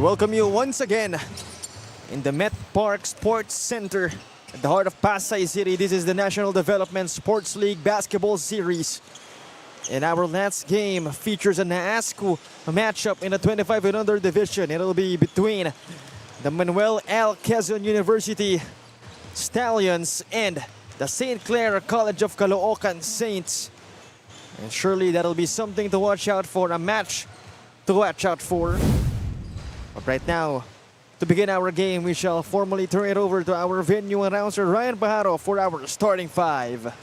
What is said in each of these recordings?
welcome you once again in the Met Park Sports Center at the heart of Pasay City. This is the National Development Sports League Basketball Series. And our last game features an ASCU matchup in the 25 and under division. It'll be between the Manuel L. Quezon University Stallions and the St. Clair College of Caloocan Saints. And surely that'll be something to watch out for, a match to watch out for. But right now, to begin our game, we shall formally turn it over to our venue announcer, Ryan Pajaro, for our starting five.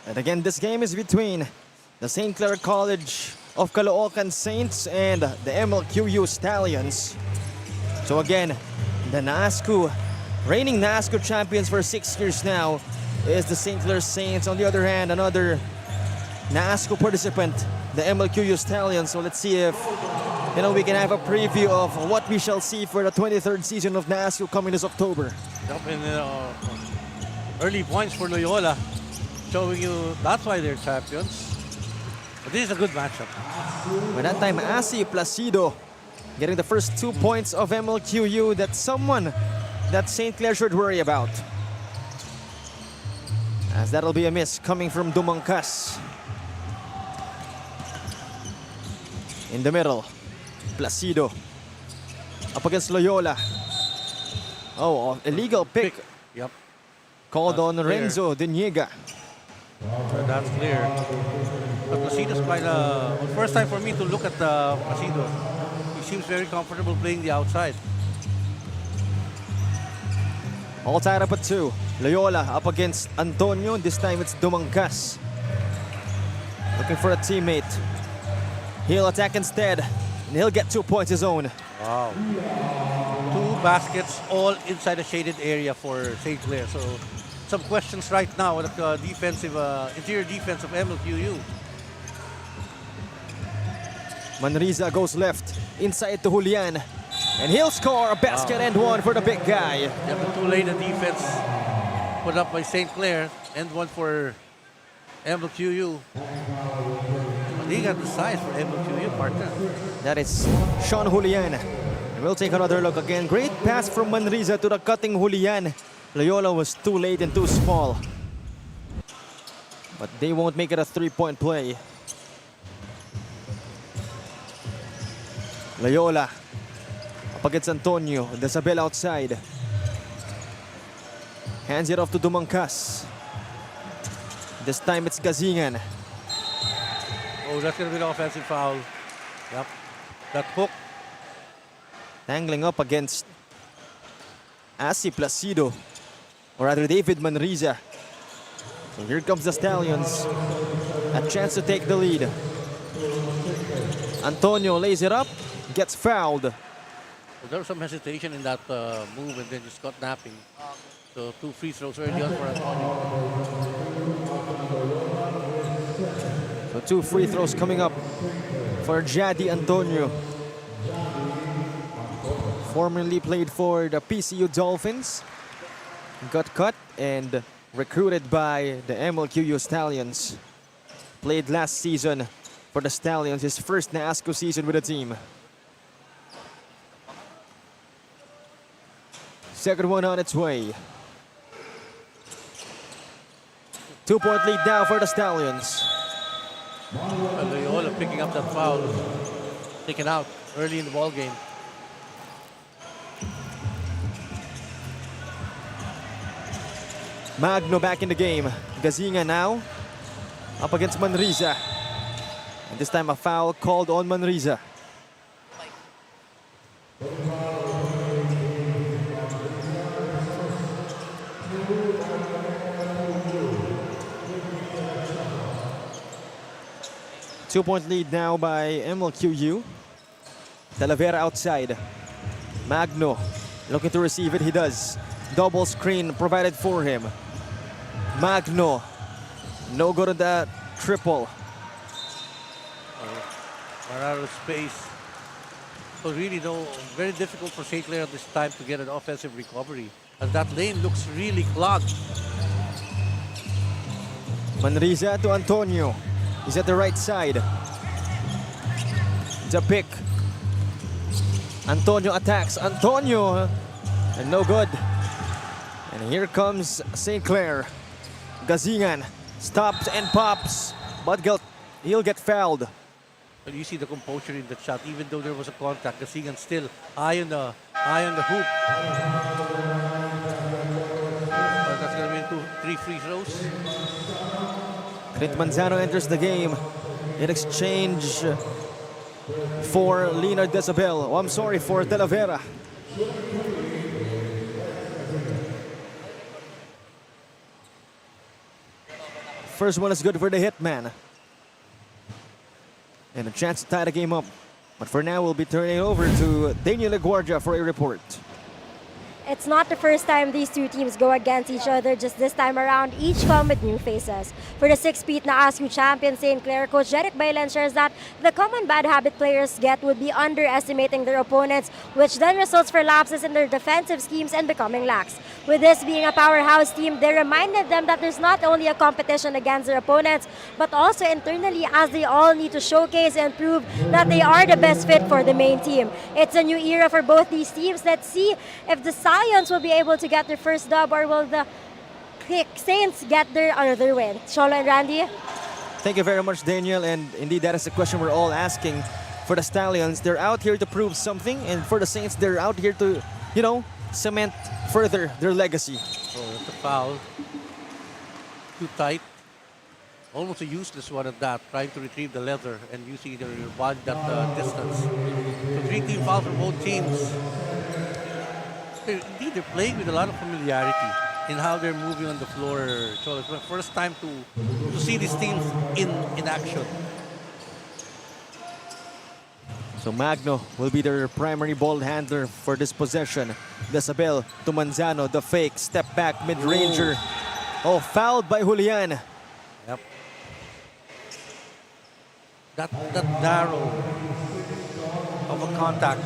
And again, this game is between the St. Clair College of Caloocan Saints and the MLQU Stallions. So again, the NASCU, reigning NASCU champions for 6 years now, is the St. Clair Saints. On the other hand, another NASCU participant, the MLQU Stallions. So let's see if we can have a preview of what we shall see for the 23rd season of NASCU coming this October. Early points for Loyola, showing you that's why they're champions. But this is a good matchup. By that time, Asi Placido getting the first 2 points of MLQU. That's someone that St. Clair should worry about, as that'll be a miss coming from Dumangkas. In the middle, Placido up against Loyola. Oh, illegal pick. Yep. Called That's on clear. Renzo Diniega. That's clear. But Placido's quite first time for me to look at Placido. He seems very comfortable playing the outside. All tied up at 2. Loyola up against Antonio. This time it's Dumangkas looking for a teammate. He'll attack instead, and he'll get 2 points his own. Wow. 2 baskets all inside a shaded area for St. Clair. So some questions right now with the interior defense of MLQU. Manriza goes left, inside to Julian. And he'll score a basket and one for the big guy. Yeah, but too late the defense put up by St. Clair and one for MLQU. They got the size for MLQU, partner. That is Sean Julian. And we'll take another look again. Great pass from Manriza to the cutting Julian. Loyola was too late and too small. But they won't make it a three-point play. Loyola up against Antonio. Ndsl outside. Hands it off to Dumangkas. This time it's Gazingan. Oh, that's going to be an offensive foul. Yep. That hook. Tangling up against Asi Placido. Or rather David Manriza. So here comes the Stallions. A chance to take the lead. Antonio lays it up. Gets fouled. There was some hesitation in that move and then just got napping. So 2 free throws early on for Antonio. So 2 free throws coming up for Jadi Antonio. Formerly played for the PCU Dolphins. Got cut and recruited by the MLQU Stallions. Played last season for the Stallions, his first NASCO season with the team. Second one on its way. 2-point lead now for the Stallions. Loyola picking up that foul. Taken out early in the ball game. Magno back in the game. Gazinga now up against Manriza. And this time a foul called on Manriza. Two-point lead now by MLQU. Talavera outside. Magno looking to receive it. He does. Double screen provided for him. Magno. No good on that triple. Run out of space. So really, though, very difficult for St. Clair at this time to get an offensive recovery. As that lane looks really clogged. Manriza to Antonio. He's at the right side. The pick. Antonio attacks. Antonio. And no good. And here comes St. Clair. Gazingan stops and pops. But he'll get fouled. But you see the composure in the shot. Even though there was a contact, Gazingan still eye on the hoop. But that's going to be 3 free throws. Clint Manzano enters the game in exchange for Leonard Ndsl. Oh, I'm sorry, for Talavera. First one is good for the Hitman. And a chance to tie the game up. But for now, we'll be turning it over to Daniel LaGuardia for a report. It's not the first time these two teams go against each other, just this time around, each come with new faces. For the 6-peat na ASCU champion St. Clair, Coach Jeric Bailen shares that the common bad habit players get would be underestimating their opponents, which then results for lapses in their defensive schemes and becoming lax. With this being a powerhouse team, they reminded them that there's not only a competition against their opponents, but also internally, as they all need to showcase and prove that they are the best fit for the main team. It's a new era for both these teams. Let's see if the Stallions will be able to get their first dub, or will the Saints get their another win? Sholo and Randy? Thank you very much, Daniel. And indeed, that is the question we're all asking for the Stallions. They're out here to prove something, and for the Saints, they're out here to, cement further their legacy. Oh, that's a foul. Too tight. Almost a useless one at that, trying to retrieve the leather and using their body that distance. So 3 team fouls for both teams. Indeed, they're playing with a lot of familiarity in how they're moving on the floor. So it's the first time to see these teams in action. So Magno will be their primary ball handler for this possession. Ndsl to Manzano, the fake, step back, mid-ranger. Oh, fouled by Julian. Yep. That narrow of a contact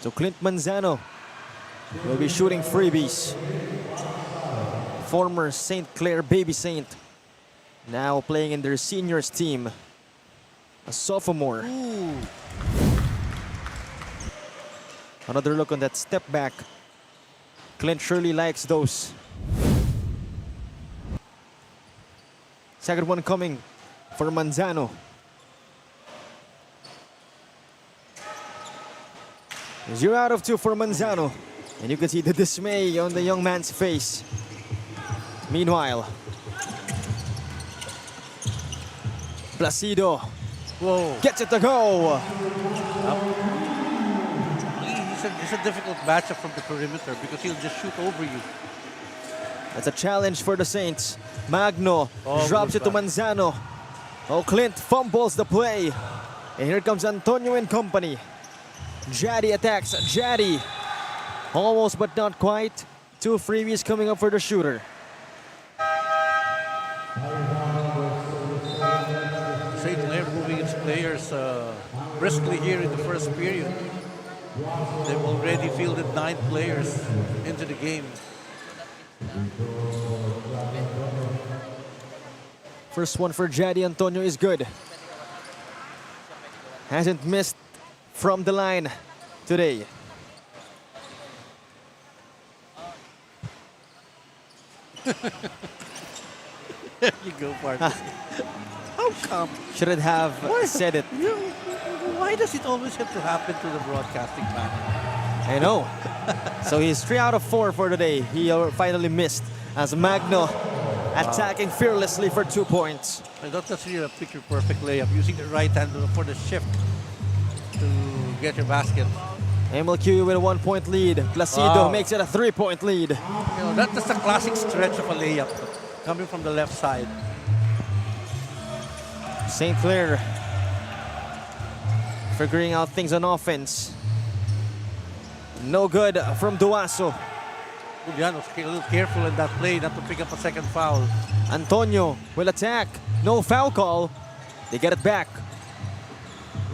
So Clint Manzano will be shooting freebies. Former St. Clair Baby Saint, now playing in their seniors team. A sophomore. Ooh. Another look on that step back. Clint surely likes those. Second one coming for Manzano. 0 out of 2 for Manzano. And you can see the dismay on the young man's face. Meanwhile, Placido Whoa. gets it to go. It's a difficult matchup from the perimeter because he'll just shoot over you. That's a challenge for the Saints. Magno drops it to good Manzano. Oh, Clint fumbles the play. And here comes Antonio and company. Jaddy attacks. Jaddy. Almost but not quite. 2 freebies coming up for the shooter. St. Clair moving its players briskly here in the first period. They've already fielded 9 players into the game. First one for Jaddy Antonio is good. Hasn't missed from the line today. There you go, partner. How come? Shouldn't have said it. Why does it always have to happen to the broadcasting man? I know. So he's 3 out of 4 for today. He finally missed as Magno attacking fearlessly for 2 points. I thought that's really a picture-perfect layup, using the right hand for the shift to get your basket. MLQ with a 1-point lead. Placido Wow. makes it a 3-point lead. You know, that's a classic stretch of a layup coming from the left side. St. Clair figuring out things on offense. No good from Duaso. Juliano's a little careful in that play not to pick up a second foul. Antonio will attack. No foul call. They get it back.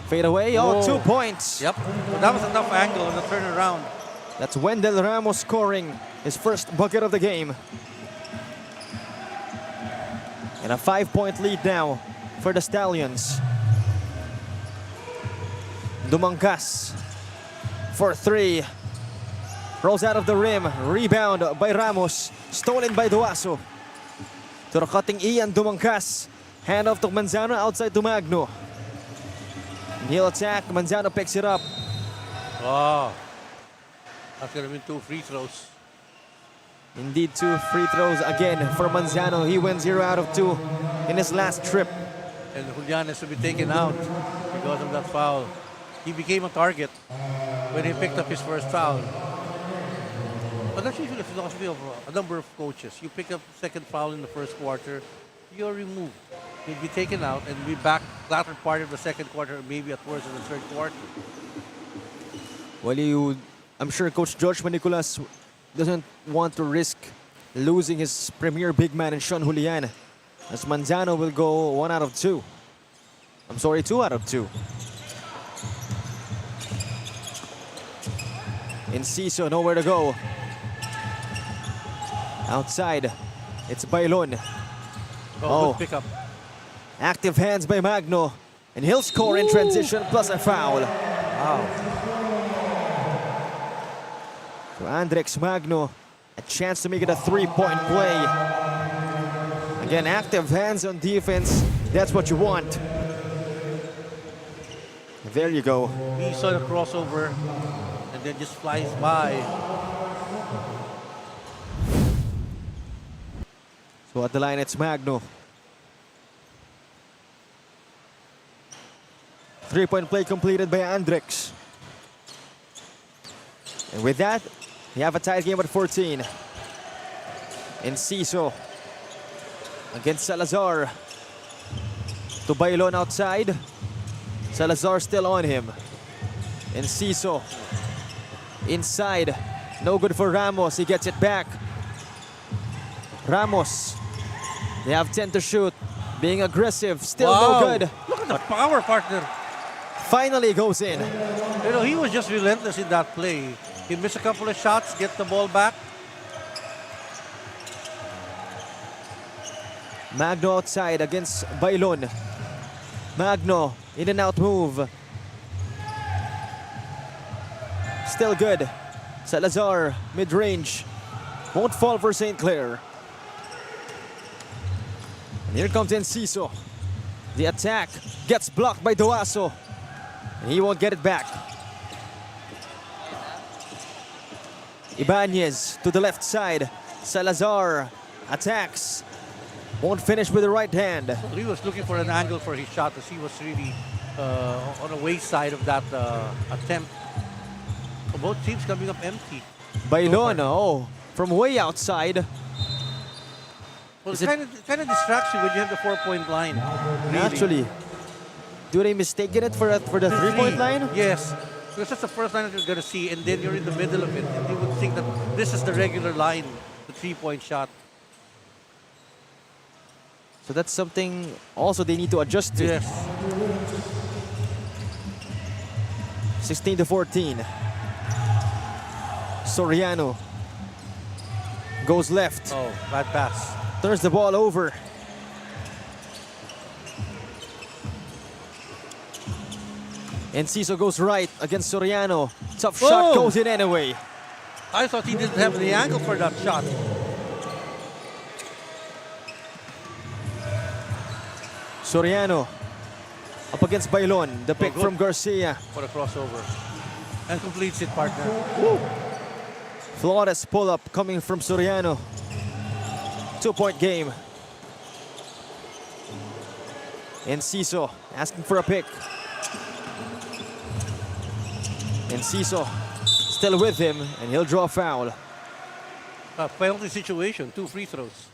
Fade away. Oh, Whoa. 2 points. Yep, but that was a tough angle on the turnaround. That's Wendell Ramos scoring his first bucket of the game. And a 5-point lead now for the Stallions. Dumangkas for 3. Rolls out of the rim. Rebound by Ramos. Stolen by Duaso. To the cutting Ian Dumangkas. Hand off to Manzano outside to Magno. And he'll attack. Manzano picks it up. Wow. That's going to be 2 free throws. Indeed, 2 free throws again for Manzano. He went 0 out of 2 in his last trip. And Julian has to be taken out because of that foul. He became a target when he picked up his first foul. But that's usually the philosophy of a number of coaches. You pick up second foul in the first quarter, you're removed. You'll be taken out and be back latter part of the second quarter, maybe at worst in the third quarter. Well, I'm sure Coach George Manicolas doesn't want to risk losing his premier big man in Sean Julian, as Manzano will go 1 out of 2. I'm sorry, 2 out of 2. Enciso, nowhere to go. Outside, it's Bailon. Oh, good pickup. Active hands by Magno. And he'll score in transition plus a foul. Wow. So Andrex Magno, a chance to make it a 3-point play. Again, active hands on defense. That's what you want. There you go. He saw the crossover and then just flies by. So at the line, it's Magno. 3-point play completed by Andrex. And with that, you have a tied game at 14. Enciso against Salazar. To Bailon outside. Salazar still on him. Enciso inside. No good for Ramos. He gets it back. Ramos. They have 10 to shoot. Being aggressive. Still no good. Look at the power, partner. finally goes in. You know, he was just relentless in that play. He missed a couple of shots, get the ball back. Magno outside against Bailon. Magno, in and out move. Still good. Salazar, mid-range. Won't fall for St. Clair. And here comes Enciso. The attack gets blocked by Duaso. And he won't get it back. Ibanez to the left side. Salazar attacks. Won't finish with the right hand. He was looking for an angle for his shot as he was really on the wayside of that attempt. So both teams coming up empty. Bailon, oh, from way outside. Well, it kind of distracts you when you have the 4-point line. Really. Actually, do they mistaken it for the 3-point line? Yes. Because that's the first line that you're going to see, and then you're in the middle of it. And you would think that this is the regular line, the 3-point shot. So that's something also they need to adjust to. Yes. 16-14. Soriano goes left. Oh, bad pass. Turns the ball over. Enciso goes right against Soriano. Tough shot goes in anyway. I thought he didn't have the angle for that shot. Soriano up against Bailon. The pick from Garcia. What a crossover. And completes it, partner. Woo. Flawless pull-up coming from Soriano. 2-point game. Enciso asking for a pick. Enciso still with him, and he'll draw a foul. A penalty situation, 2 free throws.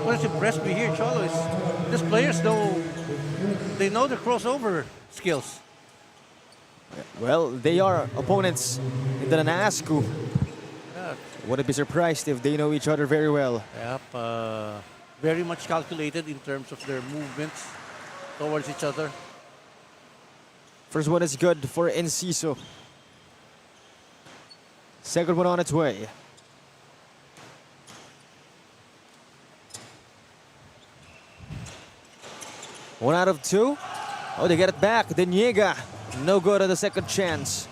What has impressed me here, Cholo, is these players know the crossover skills. Well, they are opponents in the Nanascu. Yeah. Wouldn't be surprised if they know each other very well. Yep, very much calculated in terms of their movements towards each other. First one is good for Enciso. Second one on its way. One out of 2. Oh, they get it back. Deniega, no good on the second chance.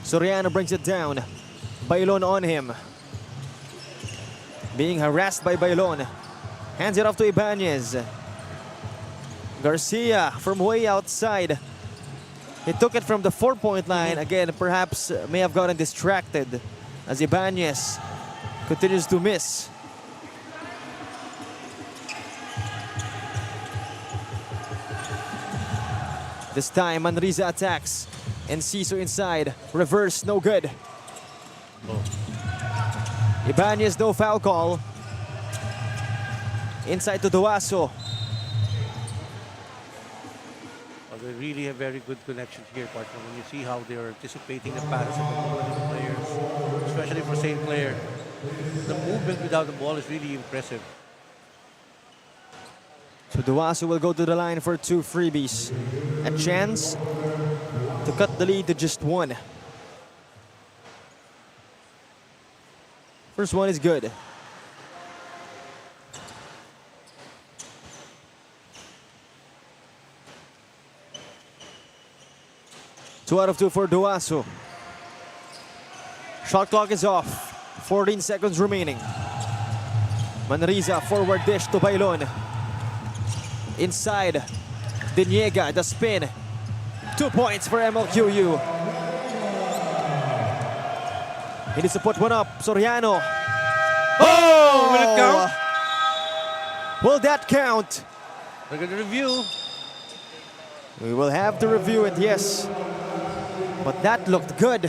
Soriano brings it down. Bailon on him. Being harassed by Bailon. Hands it off to Ibanez. Garcia from way outside. He took it from the 4-point line. Again, perhaps may have gotten distracted as Ibanez continues to miss. This time, Manriza attacks. Enciso inside. Reverse, no good. Ibanez, no foul call. Inside to Duaso. Well, they really have very good connections here, partner. When you see how they're anticipating the passes of the opposing players, especially for St. Clair. The movement without the ball is really impressive. So Duaso will go to the line for 2 freebies. A chance to cut the lead to just 1. First one is good. Two out of 2 for Duaso. Shot clock is off. 14 seconds remaining. Manriza, forward dish to Bailon. Inside, Deniega, the spin. 2 points for MLQU. He needs to put one up. Soriano. Oh! Will it count? Will that count? We're going to review. We will have to review it, yes. But that looked good.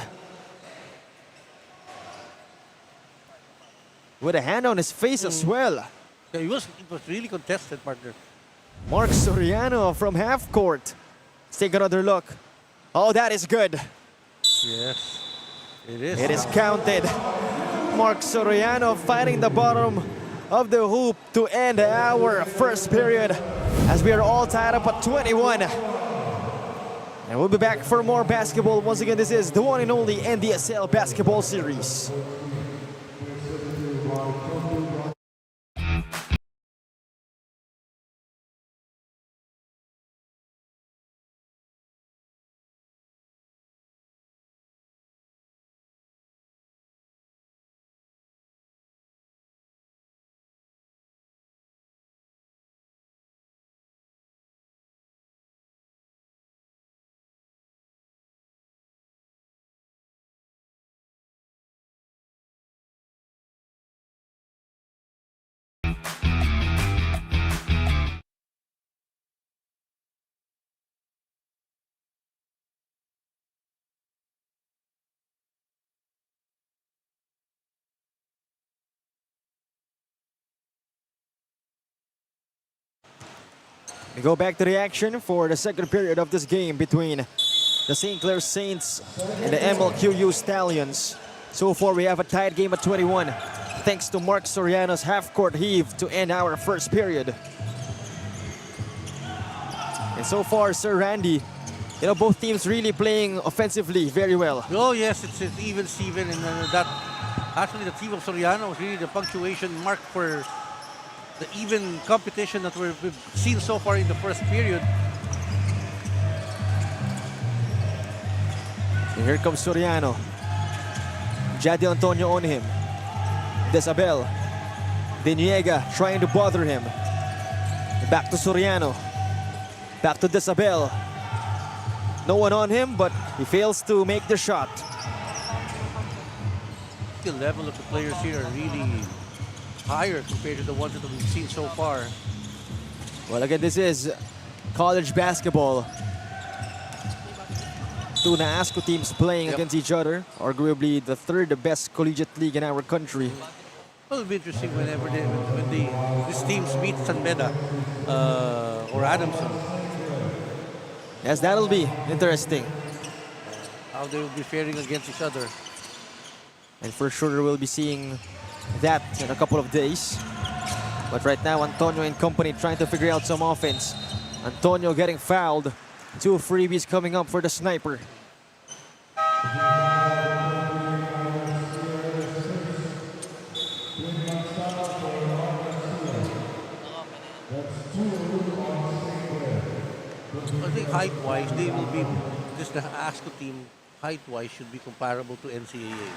With a hand on his face as well. Yeah, it was really contested, partner. Mark Soriano from half court. Let's take another look. Oh, that is good. Yes, it is. It is counted. Mark Soriano fighting the bottom of the hoop to end our first period. as we are all tied up at 21. And we'll be back for more basketball. Once again, this is the one and only Ndsl Basketball Series. We go back to the action for the second period of this game between the St. Clair Saints and the MLQU Stallions. So far, we have a tied game at 21, thanks to Mark Soriano's half-court heave to end our first period. And so far, Sir Randy, you know, both teams really playing offensively very well. Oh yes, it's even Steven, and that actually the team of Soriano was really the punctuation mark for the even competition that we've seen so far in the first period. And here comes Soriano. Jadi Antonio on him. Desabel. Deniega trying to bother him. Back to Soriano. Back to Desabel. No one on him, but he fails to make the shot. The level of the players here are really higher compared to the ones that we've seen so far. Well, again, this is college basketball. Two NAASCO teams playing against each other. Arguably the third best collegiate league in our country. Well, it'll be interesting whenever these teams meet San Beda or Adamson. Yes, that'll be interesting. How they will be faring against each other. And for sure we'll be seeing that in a couple of days. But right now, Antonio and company trying to figure out some offense. Antonio getting fouled. Two freebies coming up for the sniper. I think height-wise, they will be, this the ASCO team, height-wise, should be comparable to NCAA.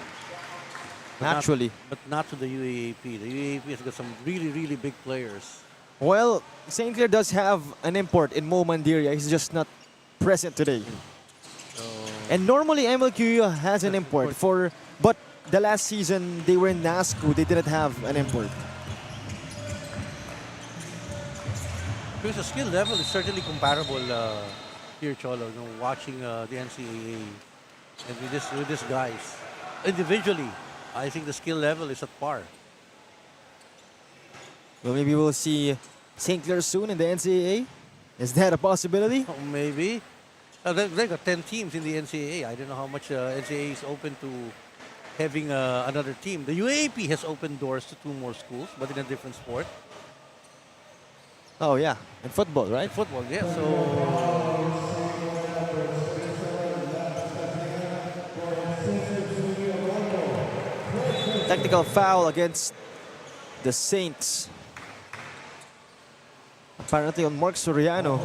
Naturally. But not to the UAAP. The UAAP has got some really, really big players. Well, St. Clair does have an import in Mo Mandiria. He's just not present today. And normally MLQ has an import but the last season they were in NAASCO, they didn't have an import. Because the skill level is certainly comparable here, Cholo. You know, watching the NCAA and with this guys individually, I think the skill level is at par. Well, maybe we'll see St. Clair soon in the NCAA. Is that a possibility? Oh, maybe. They got 10 teams in the NCAA. I don't know how much NCAA is open to having another team. The UAAP has opened doors to 2 more schools, but in a different sport. Oh yeah, in football, right? Football, yeah. So technical foul against the Saints. Apparently on Mark Soriano.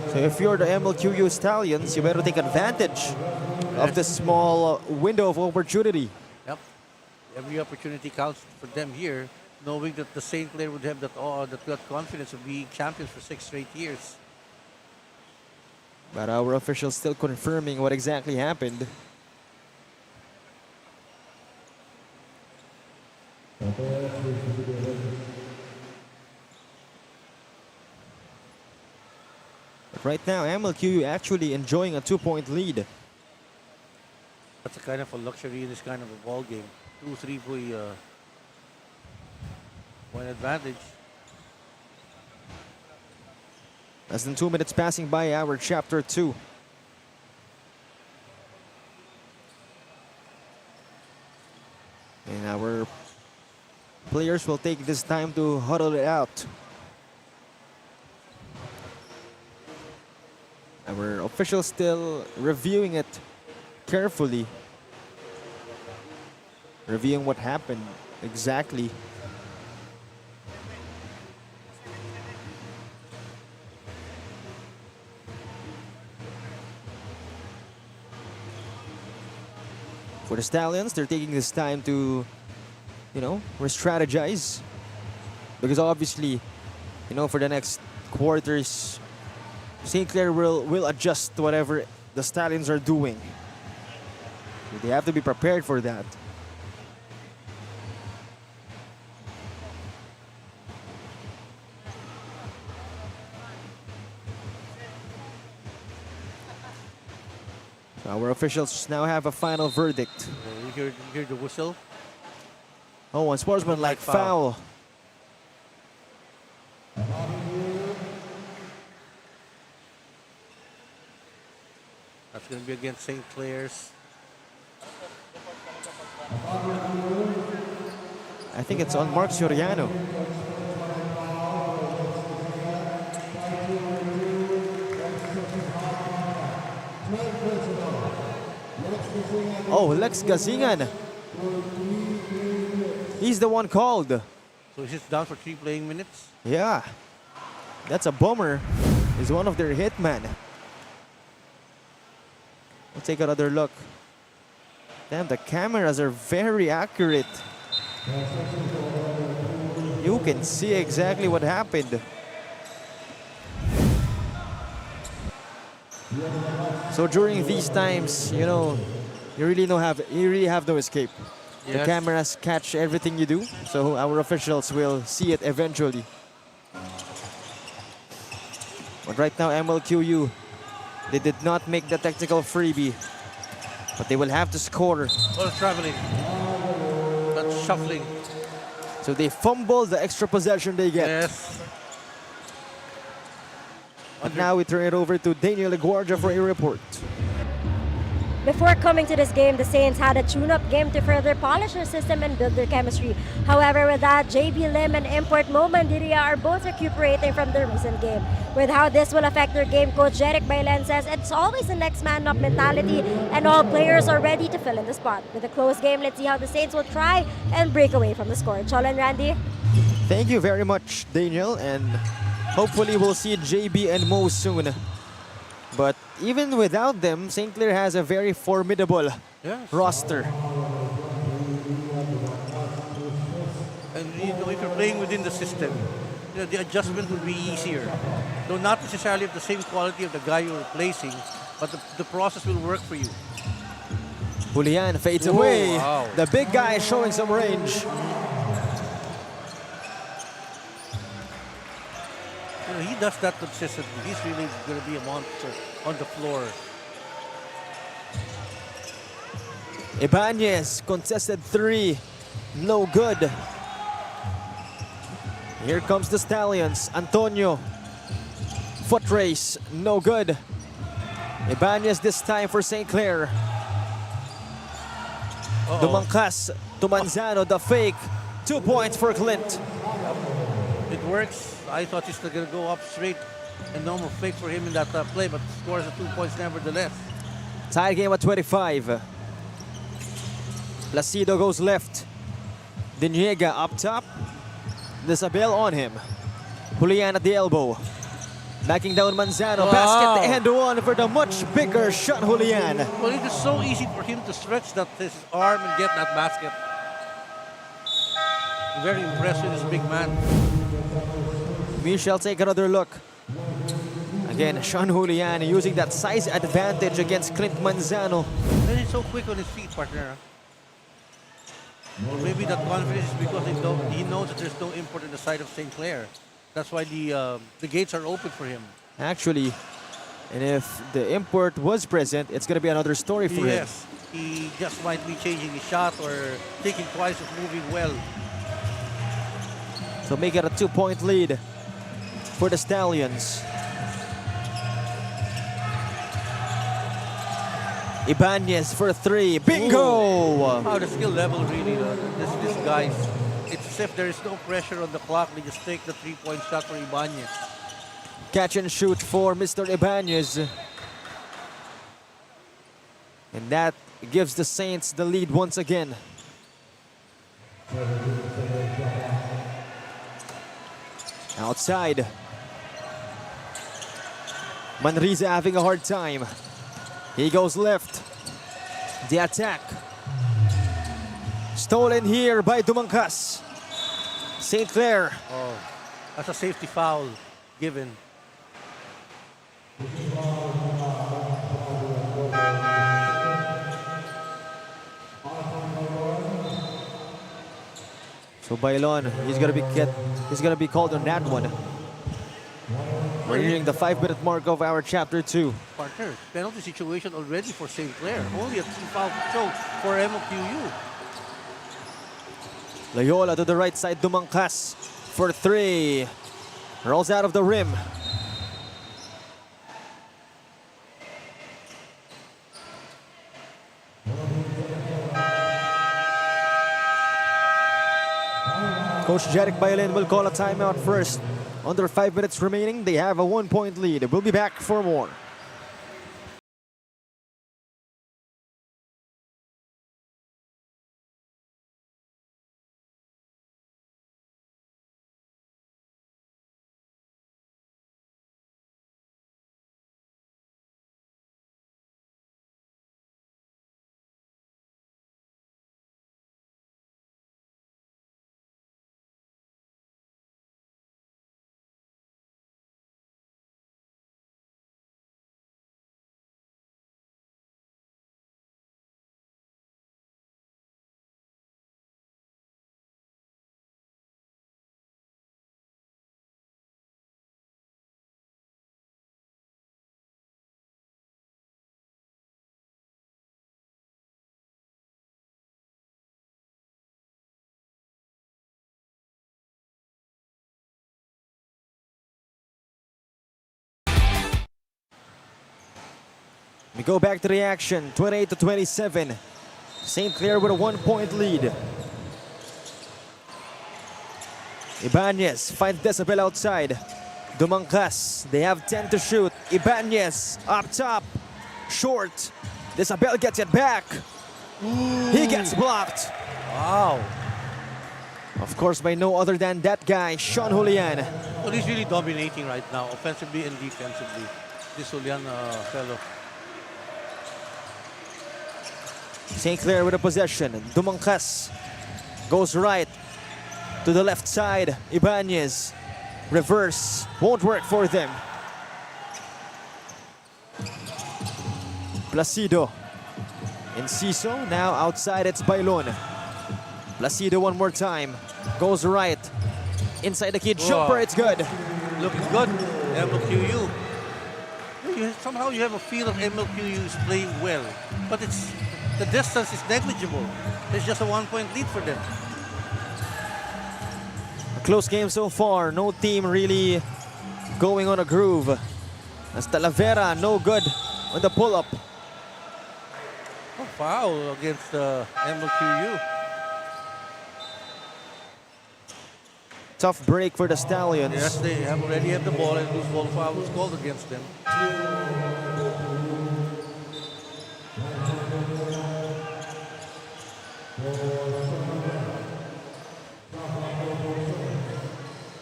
So if you're the MLQU Stallions, you better take advantage of this small window of opportunity. yep, every opportunity counts for them here, knowing that the St. Clair would have that confidence of being champions for 6 straight years. But our officials still confirming what exactly happened. But right now, MLQ actually enjoying a 2-point lead. That's a kind of a luxury in this kind of a ball game. 2-3 point advantage. Less than 2 minutes passing by our chapter 2. And our Players will take this time to huddle it out. Our officials still reviewing it carefully. Reviewing what happened exactly. For the Stallions, they're taking this time to, re-strategize. Because obviously, for the next quarters, St. Clair will adjust to whatever the Stallions are doing. They have to be prepared for that. Our officials now have a final verdict. You hear the whistle? Oh, unsportsmanlike foul. That's going to be against St. Clair's. I think it's on Mark Soriano. Oh, Lex Gazingan. He's the one called. So he's down for 3 playing minutes? Yeah. That's a bummer. He's one of their hitmen. We'll take another look. Damn, the cameras are very accurate. You can see exactly what happened. So during these times, you really have no escape. Yes. The cameras catch everything you do, so our officials will see it eventually. But right now, MLQU, they did not make the technical freebie, but they will have to score. Oh, traveling. That's shuffling. So they fumble the extra possession they get. Yes. But now we turn it over to Daniel LaGuardia for a report. Before coming to this game, the Saints had a tune-up game to further polish their system and build their chemistry. However, with that, JB Lim and import Mo Mandiria are both recuperating from their recent game. With how this will affect their game, Coach Jeric Bailen says it's always the next man up mentality and all players are ready to fill in the spot. With a close game, let's see how the Saints will try and break away from the score. Chol and Randy? Thank you very much, Daniel, and hopefully we'll see JB and Mo soon. But even without them, St. Clair has a very formidable roster. And if you're playing within the system, the adjustment will be easier. Though not necessarily of the same quality of the guy you're replacing, but the process will work for you. Julian fades away. Wow. The big guy is showing some range. He does that consistently. He's really going to be a monster on the floor. Ibanez, contested 3. No good. Here comes the Stallions. Antonio. Foot race. No good. Ibanez this time for St. Clair. Dumangkas to Manzano. The fake. 2 points for Clint. It works. I thought he's going to go up straight and normal fake for him in that play, but scores the 2 points nevertheless. Tie game at 25. Placido goes left. Diniega up top. Isabel on him. Julian at the elbow. Backing down Manzano. Wow. Basket and one for the much bigger shot, Julian. Well, it is so easy for him to stretch his arm and get that basket. Very impressed with this big man. We shall take another look. Again, Sean Julian using that size advantage against Clint Manzano. And he's so quick on his feet, partner. Or maybe that confidence is because he knows that there's no import on the side of St. Clair. That's why the gates are open for him. Actually, and if the import was present, it's going to be another story for him. Yes, he just might be changing his shot or thinking twice of moving well. So make it a 2-point lead for the Stallions. Ibanez for 3. Bingo! Wow, the skill level really, this guys, it's as if there is no pressure on the clock. They just take the three-point shot for Ibanez. Catch and shoot for Mr. Ibanez. And that gives the Saints the lead once again. Outside. Manriza having a hard time. He goes left. The attack. Stolen here by Dumangkas. St. Clair. Oh, that's a safety foul given. So Bailon, he's gonna be called on that one. We're nearing the 5-minute mark of our chapter 2. Partner, penalty situation already for St. Clair. Only a 2 foul to show for MLQU. Loyola to the right side, Dumangkas for 3. Rolls out of the rim. Coach Jeric Bailin will call a timeout first. Under 5 minutes remaining, they have a 1-point lead. We'll be back for more. We go back to the action, 28-27. St. Clair with a 1-point lead. Ibanez finds Ndsl outside. Dumangkas, they have 10 to shoot. Ibanez up top, short. Ndsl gets it back. He gets blocked. Wow. Of course, by no other than that guy, Sean Julian. Well, he's really dominating right now, offensively and defensively. This Julian fellow. St. Clair with a possession. Dumangkas goes right to the left side. Ibanez. Reverse. Won't work for them. Placido. Enciso. Now outside it's Bailon. Placido one more time. Goes right. Inside the kid. Jumper. It's good. Looking good. MLQU. Somehow you have a feel of MLQU is playing well. But the distance is negligible. It's just a 1-point lead for them. A close game so far. No team really going on a groove. As Talavera, no good on the pull-up. Oh, foul against MLQU. Tough break for the Stallions. Yes, they have already had the ball and loose ball foul was called against them.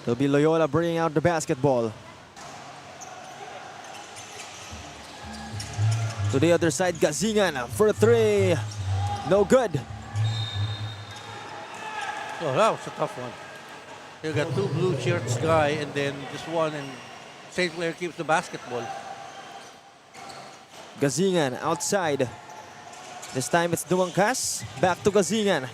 It'll be Loyola bringing out the basketball. To the other side, Gazingan for 3. No good. Oh, that was a tough one. You got 2 blue shirts guy and then just one, and St. Clair keeps the basketball. Gazingan outside. This time it's Dumangkas. Back to Gazingan.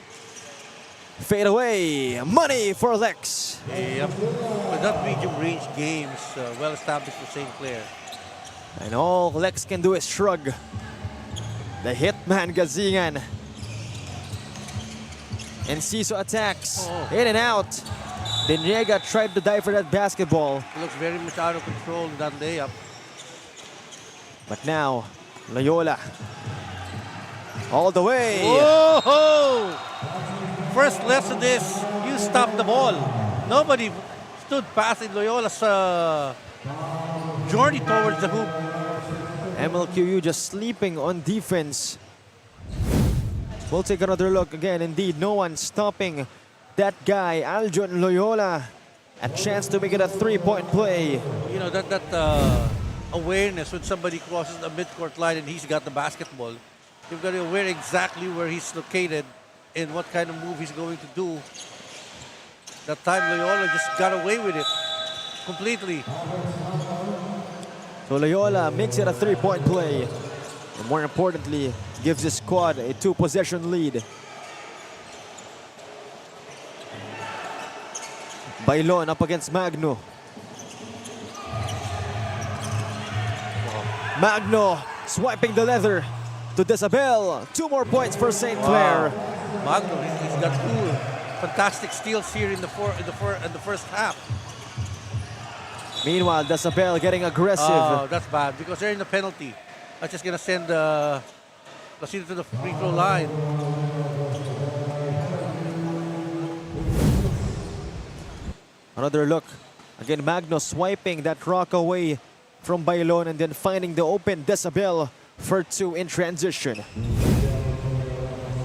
Fade away. Money for Lex. Yep. But that medium range games well established for St. Clair. And all Lex can do is shrug. The hitman Gazingan. Enciso attacks. In and out. Deniega tried to dive for that basketball. He looks very much out of control in that layup. But now, Loyola. All the way. Whoa! First lesson is use stop the ball. Nobody stood past in Loyola's journey towards the hoop. MLQU just sleeping on defense. We'll take another look again. Indeed, no one stopping that guy, Aljon Loyola. A chance to make it a three-point play. You know, that awareness when somebody crosses the midcourt line and he's got the basketball. You've got to be aware exactly where he's located and what kind of move he's going to do. That time Loyola just got away with it completely. So Loyola makes it a three-point play. And more importantly, gives his squad a two-possession lead. Bailon up against Magno. Magno swiping the leather to Ndsl. 2 more points for St. Clair. Wow. Magno, he's got 2 fantastic steals here in the first half. Meanwhile, Ndsl getting aggressive. Oh, that's bad because they're in the penalty. That's just gonna send Placido to the free throw line. Another look. Again, Magno swiping that rock away from Bailon and then finding the open Ndsl for 2 in transition.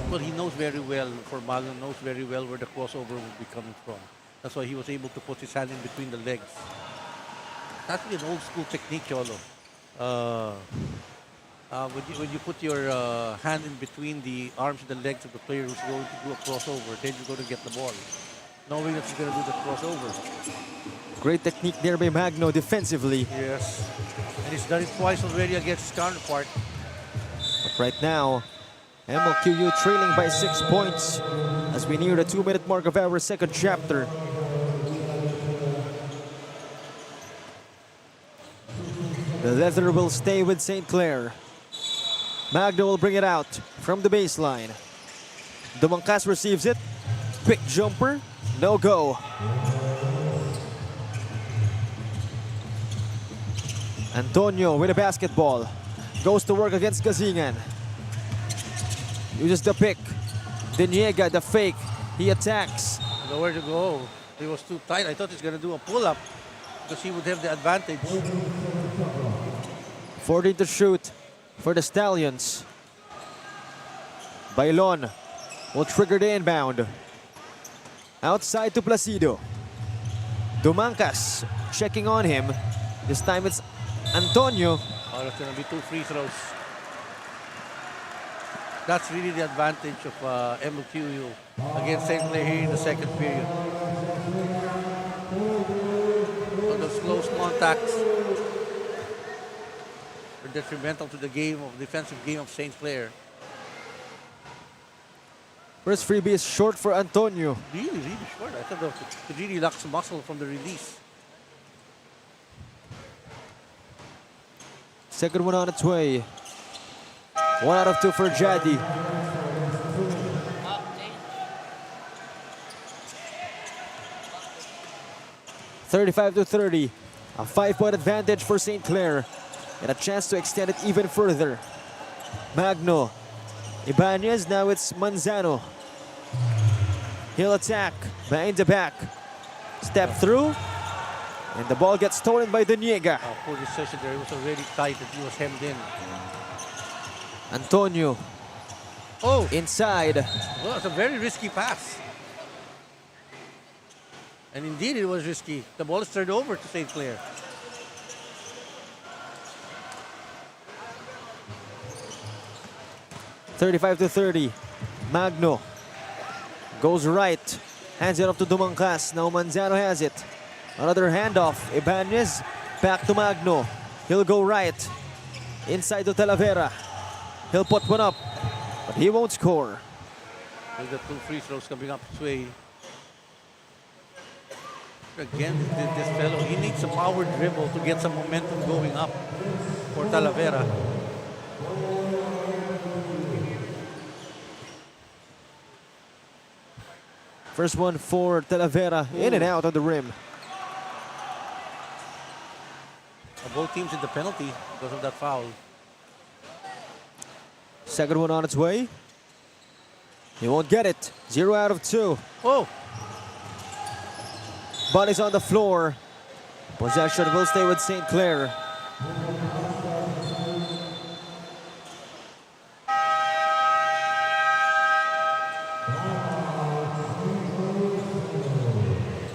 Well, he knows very well, Magno knows very well where the crossover will be coming from. That's why he was able to put his hand in between the legs. That's really an old school technique, Cholo. When you put your hand in between the arms and the legs of the player who's going to do a crossover, then you're going to get the ball, knowing that he's going to do the crossover. Great technique there by Magno defensively. Yes. And he's done it twice already against his counterpart. But right now, MLQU trailing by 6 points as we near the 2-minute mark of our second chapter. The leather will stay with St. Clair. Magno will bring it out from the baseline. Dumangkas receives it. Quick jumper. No go. Antonio with a basketball. Goes to work against Gazingan. Uses the pick. Deniega, the fake. He attacks. Nowhere to go. He was too tight. I thought he's going to do a pull-up because he would have the advantage. 14 to shoot for the Stallions. Bailon will trigger the inbound. Outside to Placido. Dumangkas checking on him. This time it's Antonio. Oh, that's going to be 2 free throws. That's really the advantage of MLQU against St. Clair here in the second period. So those close contacts are detrimental to the defensive game of St. Clair. First freebie is short for Antonio. Really short. I thought it really lacks muscle from the release. Second one on its way. 1 out of 2 for Jadi. (35-30). A 5-point advantage for St. Clair. And a chance to extend it even further. Magno. Ibanez, now it's Manzano. He'll attack. Behind the back. Step through. And the ball gets stolen by Deniega. Poor decision there. It was already tight and he was hemmed in. Antonio. Oh! Inside. Well, it's a very risky pass. And indeed, it was risky. The ball is turned over to St. Clair. (35-30). Magno goes right. Hands it off to Dumangkas. Now Manzano has it. Another handoff. Ibanez back to Magno. He'll go right. Inside to Talavera. He'll put one up, but he won't score. With the 2 free throws coming up his way. Again, this fellow, he needs a power dribble to get some momentum going up for Talavera. First one for Talavera. In and out on the rim. Both teams in the penalty because of that foul. Second one on its way. He won't get it. 0 out of 2. Oh! Bodies on the floor. Possession will stay with St. Clair.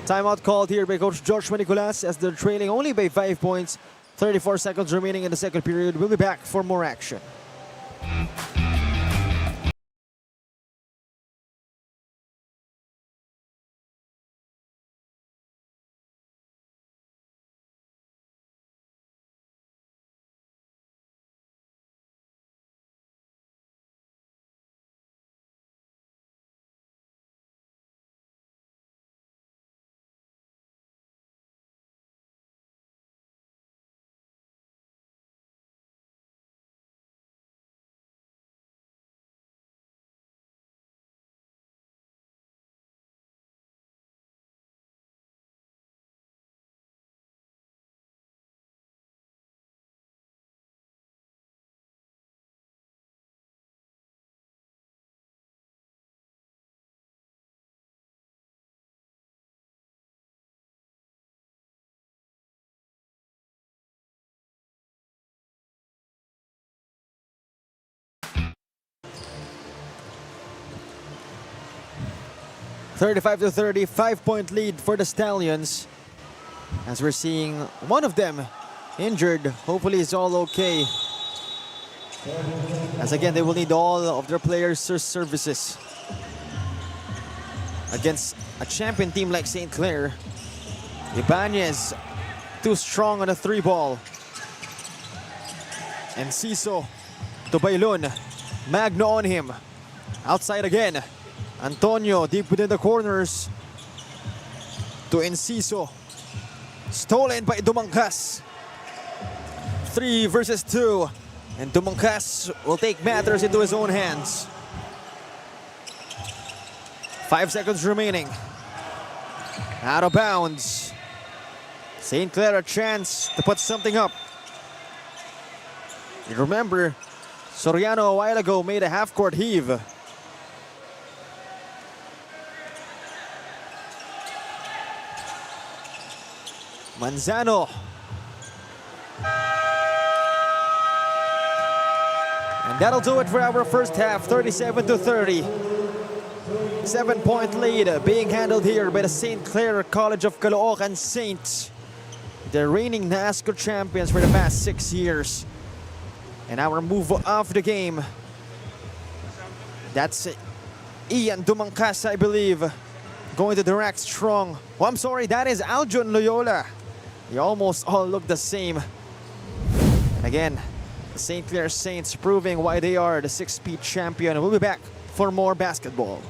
Timeout called here by Coach George Manicolas as they're trailing only by 5 points. 34 seconds remaining in the second period. We'll be back for more action. (35-30), 5-point lead for the Stallions. As we're seeing one of them injured, hopefully it's all okay. As again, they will need all of their players' services against a champion team like St. Clair. Ibanez too strong on a 3-ball. And Ciso to Bailon. Magno on him. Outside again. Antonio deep within the corners to Enciso. Stolen by Dumangkas. 3 versus 2. And Dumangkas will take matters into his own hands. 5 seconds remaining. Out of bounds. St. Clair a chance to put something up. You remember, Soriano a while ago made a half-court heave. Manzano. And that'll do it for our first half, 37-30. 7-point lead being handled here by the St. Clair College of Caloocan Saints. The reigning NASCO champions for the past 6 years. And our move of the game. That's Ian Dumangkas, I believe, going to the rack strong. Oh, I'm sorry, that is Aljon Loyola. They almost all look the same. And again, the St. Clair Saints proving why they are the 6-peat champion. We'll be back for more basketball.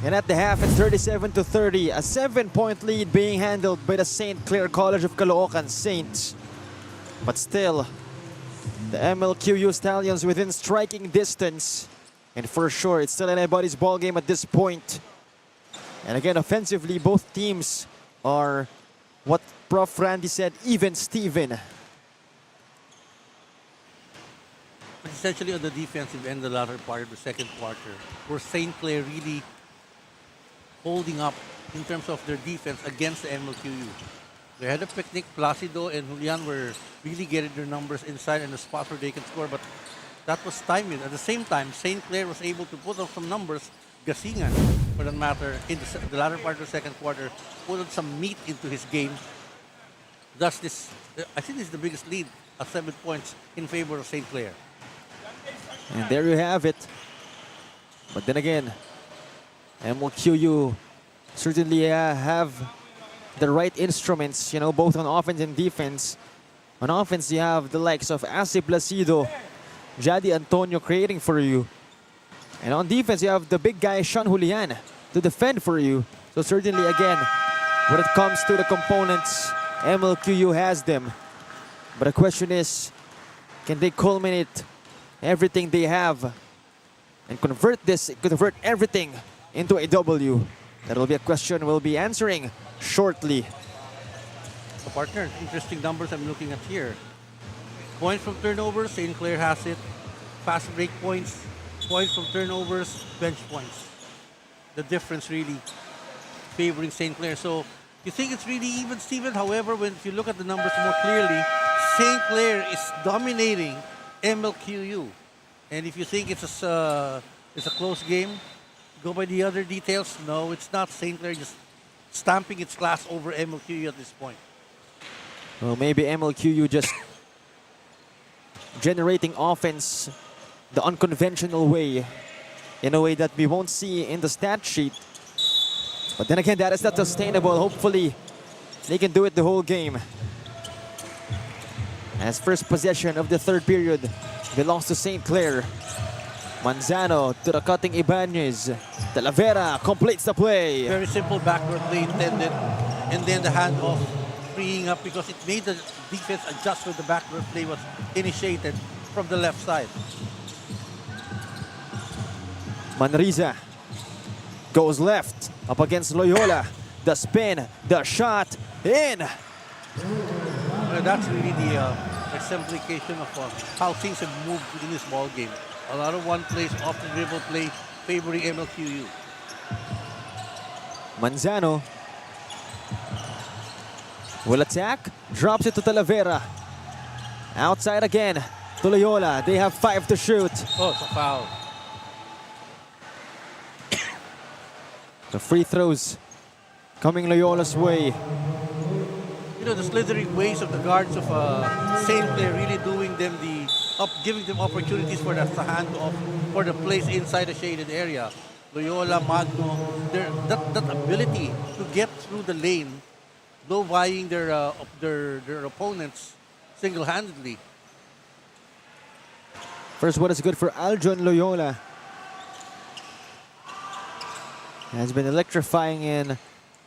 And at the half, it's 37-30, a 7-point lead being handled by the St. Clair College of Caloocan Saints. But still, the MLQU Stallions within striking distance. And for sure, it's still anybody's ball game at this point. And again, offensively, both teams are what Prof. Randy said, even Steven. Essentially on the defensive end, the latter part of the second quarter, where St. Clair really holding up in terms of their defense against the MLQU. They had a picnic. Placido and Julian were really getting their numbers inside and the spots where they can score, but that was stymied. At the same time, St. Clair was able to put up some numbers. Gasingan, for that matter, in the latter part of the second quarter, put up some meat into his game. Thus, I think this is the biggest lead at 7 points in favor of St. Clair. And there you have it. But then again, MLQU certainly have the right instruments, you know, both on offense and defense. On offense, you have the likes of Ace Placido, Jadi Antonio creating for you. And on defense, you have the big guy, Sean Julian, to defend for you. So certainly, again, when it comes to the components, MLQU has them. But the question is, can they culminate everything they have and convert everything into a W? That will be a question we'll be answering shortly. So partner, interesting numbers I'm looking at here. Points from turnovers, St. Clair has it. Fast break points, points from turnovers, bench points. The difference really favoring St. Clair. So you think it's really even, Steven? However, if you look at the numbers more clearly, St. Clair is dominating MLQU. And if you think it's a close game, go by the other details. No, it's not. St. Clair just stamping its class over MLQU at this point. Well, maybe MLQU just generating offense the unconventional way, in a way that we won't see in the stat sheet. But then again, that is not sustainable. Hopefully, they can do it the whole game. As first possession of the third period belongs to St. Clair. Manzano to the cutting Ibanez. Talavera completes the play. Very simple backward play intended. And then the handoff freeing up because it made the defense adjust when the backward play was initiated from the left side. Manriza goes left up against Loyola. The spin, the shot, in. That's really the exemplification of how things have moved in this ball game. A lot of one plays, off the dribble play, favoring MLQU. Manzano will attack, drops it to Talavera. Outside again to Loyola. They have 5 to shoot. Oh, it's a foul. The free throws coming Loyola's way. You know, the slithering ways of the guards of St. Clair really doing them giving them opportunities for the handoff, for the plays inside the shaded area. Loyola, Magno, that ability to get through the lane, low buying their opponents single-handedly. First one is good for Aljon Loyola. Has been electrifying in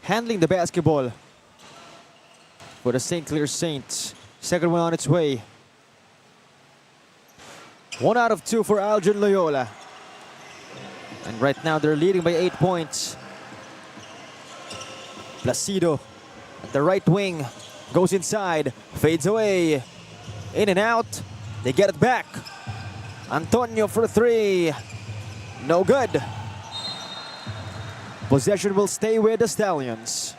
handling the basketball for the St. Clair Saints. Second one on its way. 1 out of 2 for Aljon Loyola. And right now they're leading by 8 points. Placido at the right wing. Goes inside. Fades away. In and out. They get it back. Antonio for 3. No good. Possession will stay with the Stallions.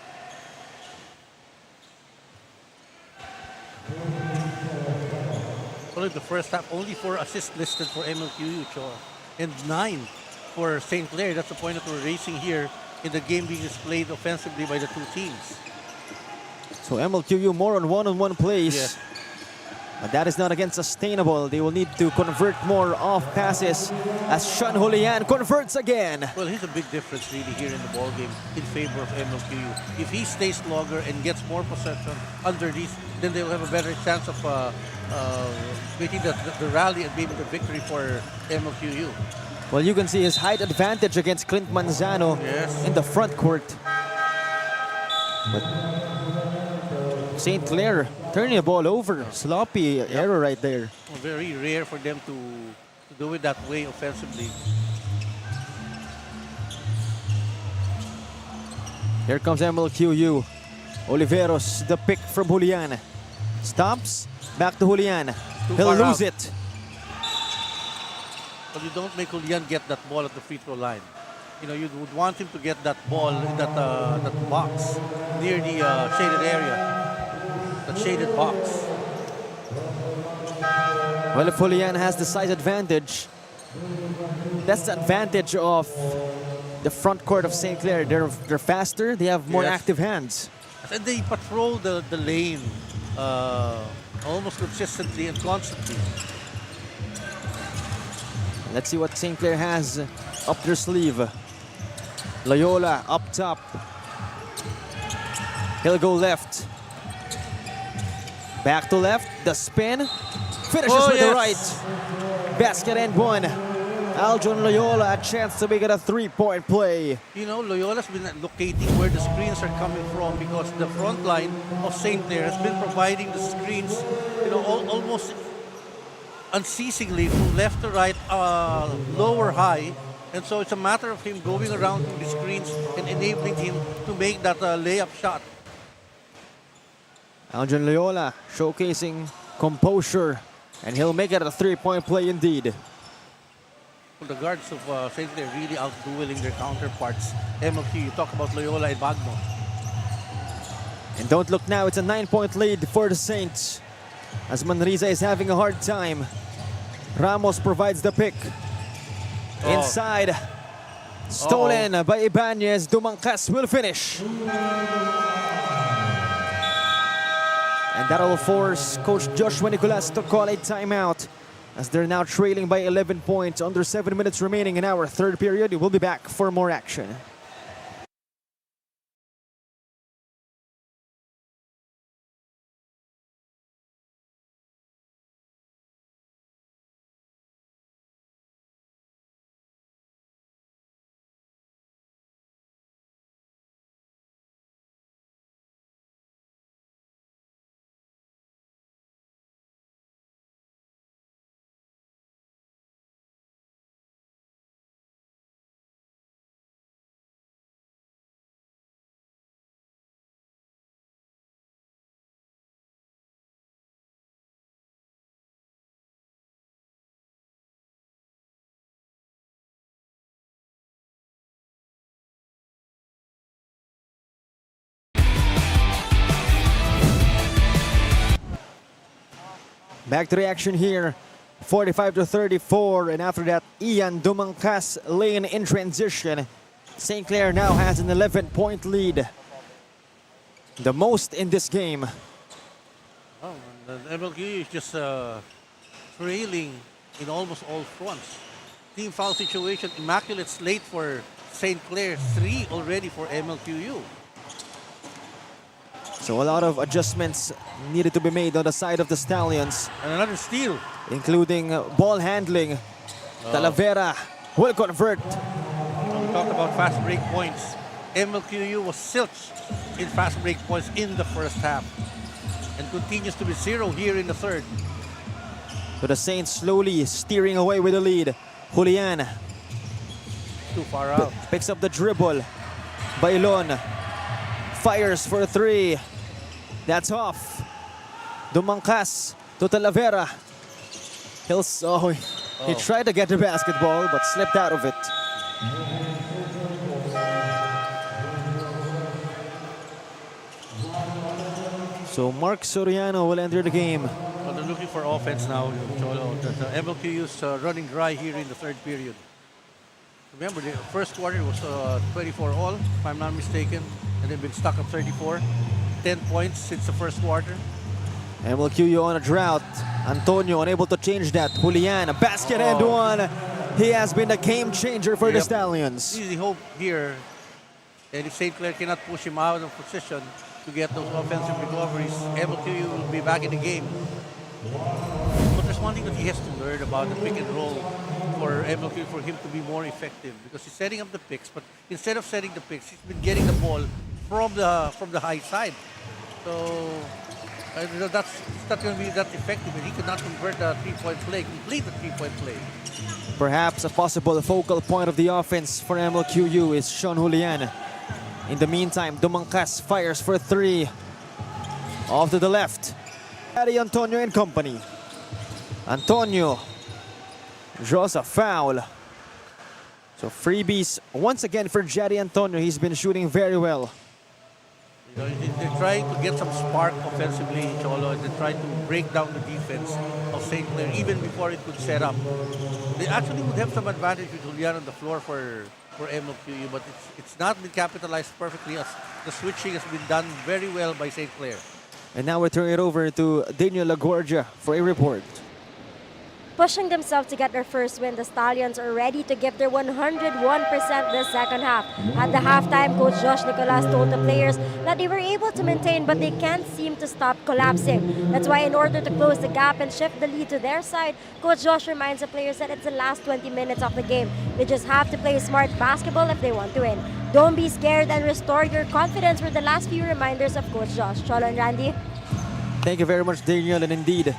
Only the first half, only 4 assists listed for MLQU, and 9 for St. Clair. That's the point that we're racing here in the game being displayed offensively by the two teams. So MLQU more on one-on-one plays. Yes. But that is not again sustainable. They will need to convert more off passes as Sean Julian converts again. Well, here's a big difference really here in the ball game in favor of MLQU. If he stays longer and gets more possession under these, then they'll have a better chance of making the rally and maybe the victory for MLQU. Well, you can see his height advantage against Clint Manzano Yes. in the front court. But St. Clair turning the ball over. Sloppy error right there. Very rare for them to do it that way offensively. Here comes MLQU. Oliveros, the pick from Julian. Stops, back to Julian. He'll far lose out. it. But you don't make Julian get that ball at the free throw line. You know, you would want him to get that ball in that box near the shaded area, that shaded box. Well, if Julian has the size advantage, that's the advantage of the front court of St. Clair. They're faster, they have more Yes. active hands. And they patrol the lane almost consistently and constantly. Let's see what St. Clair has up their sleeve. Loyola up top. He'll go left. Back to left, the spin. Finishes Oh, with the yes. right. Basket and one. Aljon Loyola a chance to make it a three-point play. You know, Loyola's been locating where the screens are coming from because the front line of St. Clair has been providing the screens, you know, almost unceasingly from left to right, lower high. And so it's a matter of him going around the screens and enabling him to make that layup shot. Aljon Loyola showcasing composure, and he'll make it a three-point play indeed. The guards of St. Clair really outdueling their counterparts. MLQ, you talk about Loyola and Bagno. And don't look now, it's a 9-point lead for the Saints, as Manresa is having a hard time. Ramos provides the pick. Inside. Stolen by Ibanez. Dumangkas will finish. And that'll force Coach Joshua Nicolas to call a timeout, as they're now trailing by 11 points. Under 7 minutes remaining in our third period. We'll be back for more action. Back to the action here. 45-34, and after that, Ian Dumangkas lane in transition. St. Clair now has an 11-point lead, the most in this game. Oh, and the MLQ is just trailing in almost all fronts. Team foul situation, immaculate slate for St. Clair, 3 already for MLQU. So a lot of adjustments needed to be made on the side of the Stallions, And another steal. including ball handling. Talavera will convert. We talked about fast break points. MLQU was silch in fast break points in the first half and continues to be 0 here in the third. So the Saints slowly steering away with the lead. Julian Too far out. picks up the dribble. Bailon fires for 3. That's off. Dumangkas to Talavera. He tried to get the basketball but slipped out of it. So Mark Soriano will enter the game. Well, they're looking for offense now. Cholo. The MLQ is running dry here in the third period. Remember, the first quarter was 24 all, if I'm not mistaken, and they've been stuck at 34. 10 points since the first quarter. MLQ on a drought. Antonio unable to change that. Julian, a basket and one. He has been a game changer for the Stallions. Easy hope here. And if St. Clair cannot push him out of position to get those offensive recoveries, MLQ will be back in the game. But there's one thing that he has to learn about the pick and roll for MLQ for him to be more effective, because he's setting up the picks, but instead of setting the picks, he's been getting the ball from the high side. So that's it's not going to be that effective, and he could not convert the three-point play, complete the three-point play. Perhaps a possible focal point of the offense for MLQU is Sean Julian. In the meantime, Dumangkas fires for three. Off to the left. Daddy Antonio and company. Antonio draws a foul. So freebies once again for Jaddy Antonio. He's been shooting very well. You know, they're trying to get some spark offensively, Cholo, and they're trying to break down the defense of St. Clair even before it could set up. They actually would have some advantage with Julian on the floor for MLQU, but it's not been capitalized perfectly, as the switching has been done very well by St. Clair. And now we turn it over to Daniel Lagorgia for a report. Pushing themselves to get their first win, the Stallions are ready to give their 101% this second half. At the halftime, Coach Josh Nicolas told the players that they were able to maintain, but they can't seem to stop collapsing. That's why in order to close the gap and shift the lead to their side, Coach Josh reminds the players that it's the last 20 minutes of the game. They just have to play smart basketball if they want to win. Don't be scared and restore your confidence were the last few reminders of Coach Josh. Cholo and Randy. Thank you very much, Daniel, and indeed,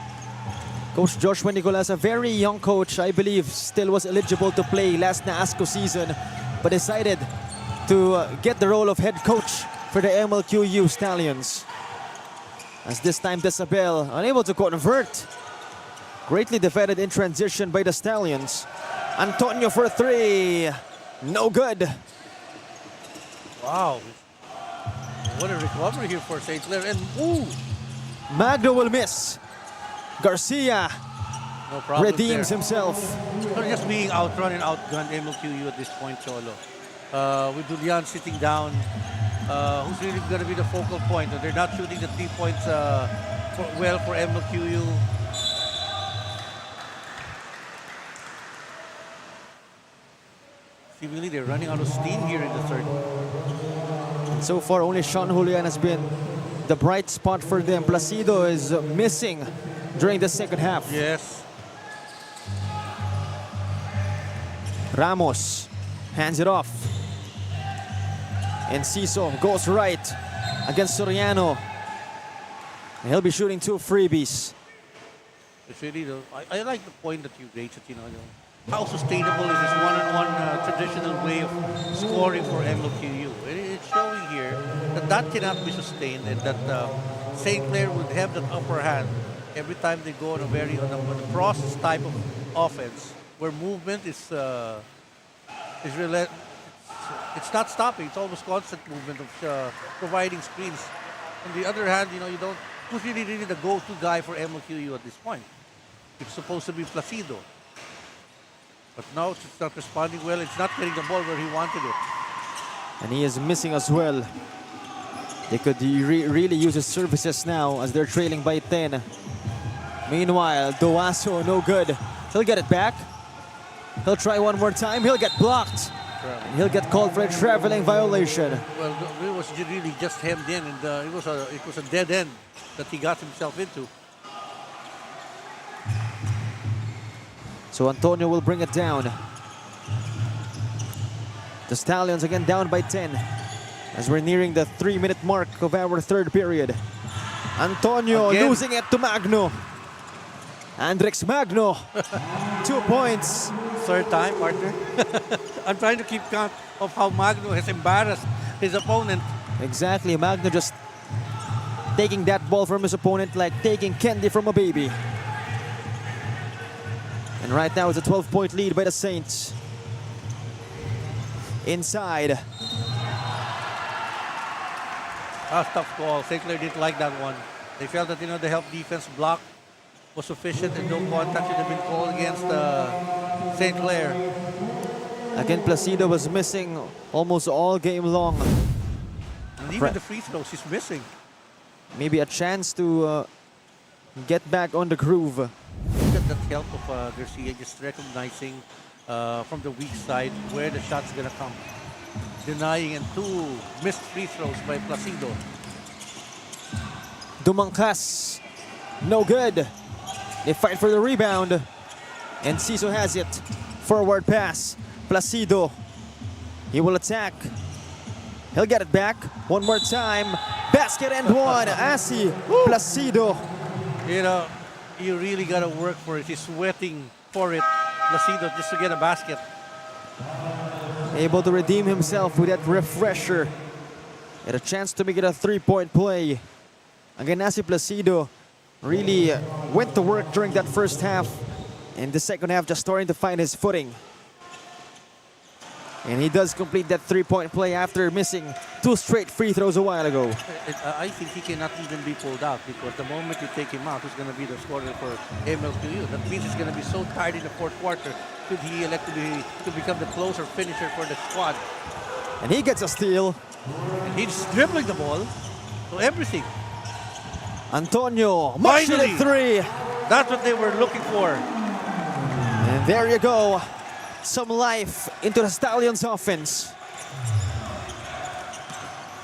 Coach Joshua Nicolas, a very young coach, I believe, still was eligible to play last NAASCO season, but decided to get the role of head coach for the MLQU Stallions. As this time, Ndsl unable to convert. Greatly defended in transition by the Stallions. Antonio for three. No good. Wow. What a recovery here for St. Clair. And ooh, Magno will miss. Garcia no problem redeems there. himself. They're just being outrun and outgunned MLQU at this point, Cholo. With Julian sitting down, who's really going to be the focal point? They're not shooting the 3 points well for MLQU. Seemingly they're running out of steam here in the third. And so far, only Sean Julian has been the bright spot for them. Placido is missing during the second half. Yes. Ramos hands it off. And Ciso goes right against Soriano. And he'll be shooting two freebies. It's really I like the point that you raised, you know, how sustainable is this one-on-one traditional way of scoring for MLQU. It's showing here that that cannot be sustained, and that St. Clair would have that upper hand every time they go on a on a process type of offense where movement is it's not stopping. It's almost constant movement of providing screens. On the other hand, you know, who's really the go-to guy for MLQU at this point? It's supposed to be Placido. But now it's not responding well. It's not getting the ball where he wanted it. And he is missing as well. They could really use his services now as they're trailing by 10. Meanwhile, Doaso, no good. He'll get it back. He'll try one more time. He'll get blocked. And he'll get called for a traveling violation. Well, it was really just hemmed in, and it was a dead end that he got himself into. So Antonio will bring it down. The Stallions again down by 10 as we're nearing the 3-minute mark of our third period. Antonio again losing it to Magno. Andrex Magno, 2 points. Third time, partner. I'm trying to keep count of how Magno has embarrassed his opponent. Exactly, Magno just taking that ball from his opponent like taking candy from a baby. And right now it's a 12-point lead by the Saints. Inside. That's tough call. St. Clair didn't like that one. They felt that, you know, the help defense block was sufficient and no contact should have been called against St. Clair. Again, Placido was missing almost all game long. And even the free throws he's missing. Maybe a chance to get back on the groove. Look at that help of Garcia just recognizing from the weak side where the shot's gonna come. Denying, and 2 missed free throws by Placido. Dumangkas, no good. They fight for the rebound. And Ciso has it. Forward pass. Placido. He will attack. He'll get it back. One more time. Basket and one. Asi Placido. You know, you really got to work for it. He's sweating for it, Placido, just to get a basket. Able to redeem himself with that refresher. Had a chance to make it a three-point play. Again, Asi Placido really went to work during that first half. In the second half, just starting to find his footing. And he does complete that three-point play after missing 2 straight free throws a while ago. I think he cannot even be pulled out because the moment you take him out, he's going to be the scorer for MLQU. That means he's going to be so tired in the fourth quarter. Could he elect to become the closer finisher for the squad? And he gets a steal. And he's dribbling the ball. So everything. Antonio, much to the three. That's what they were looking for. And there you go. Some life into the Stallions offense.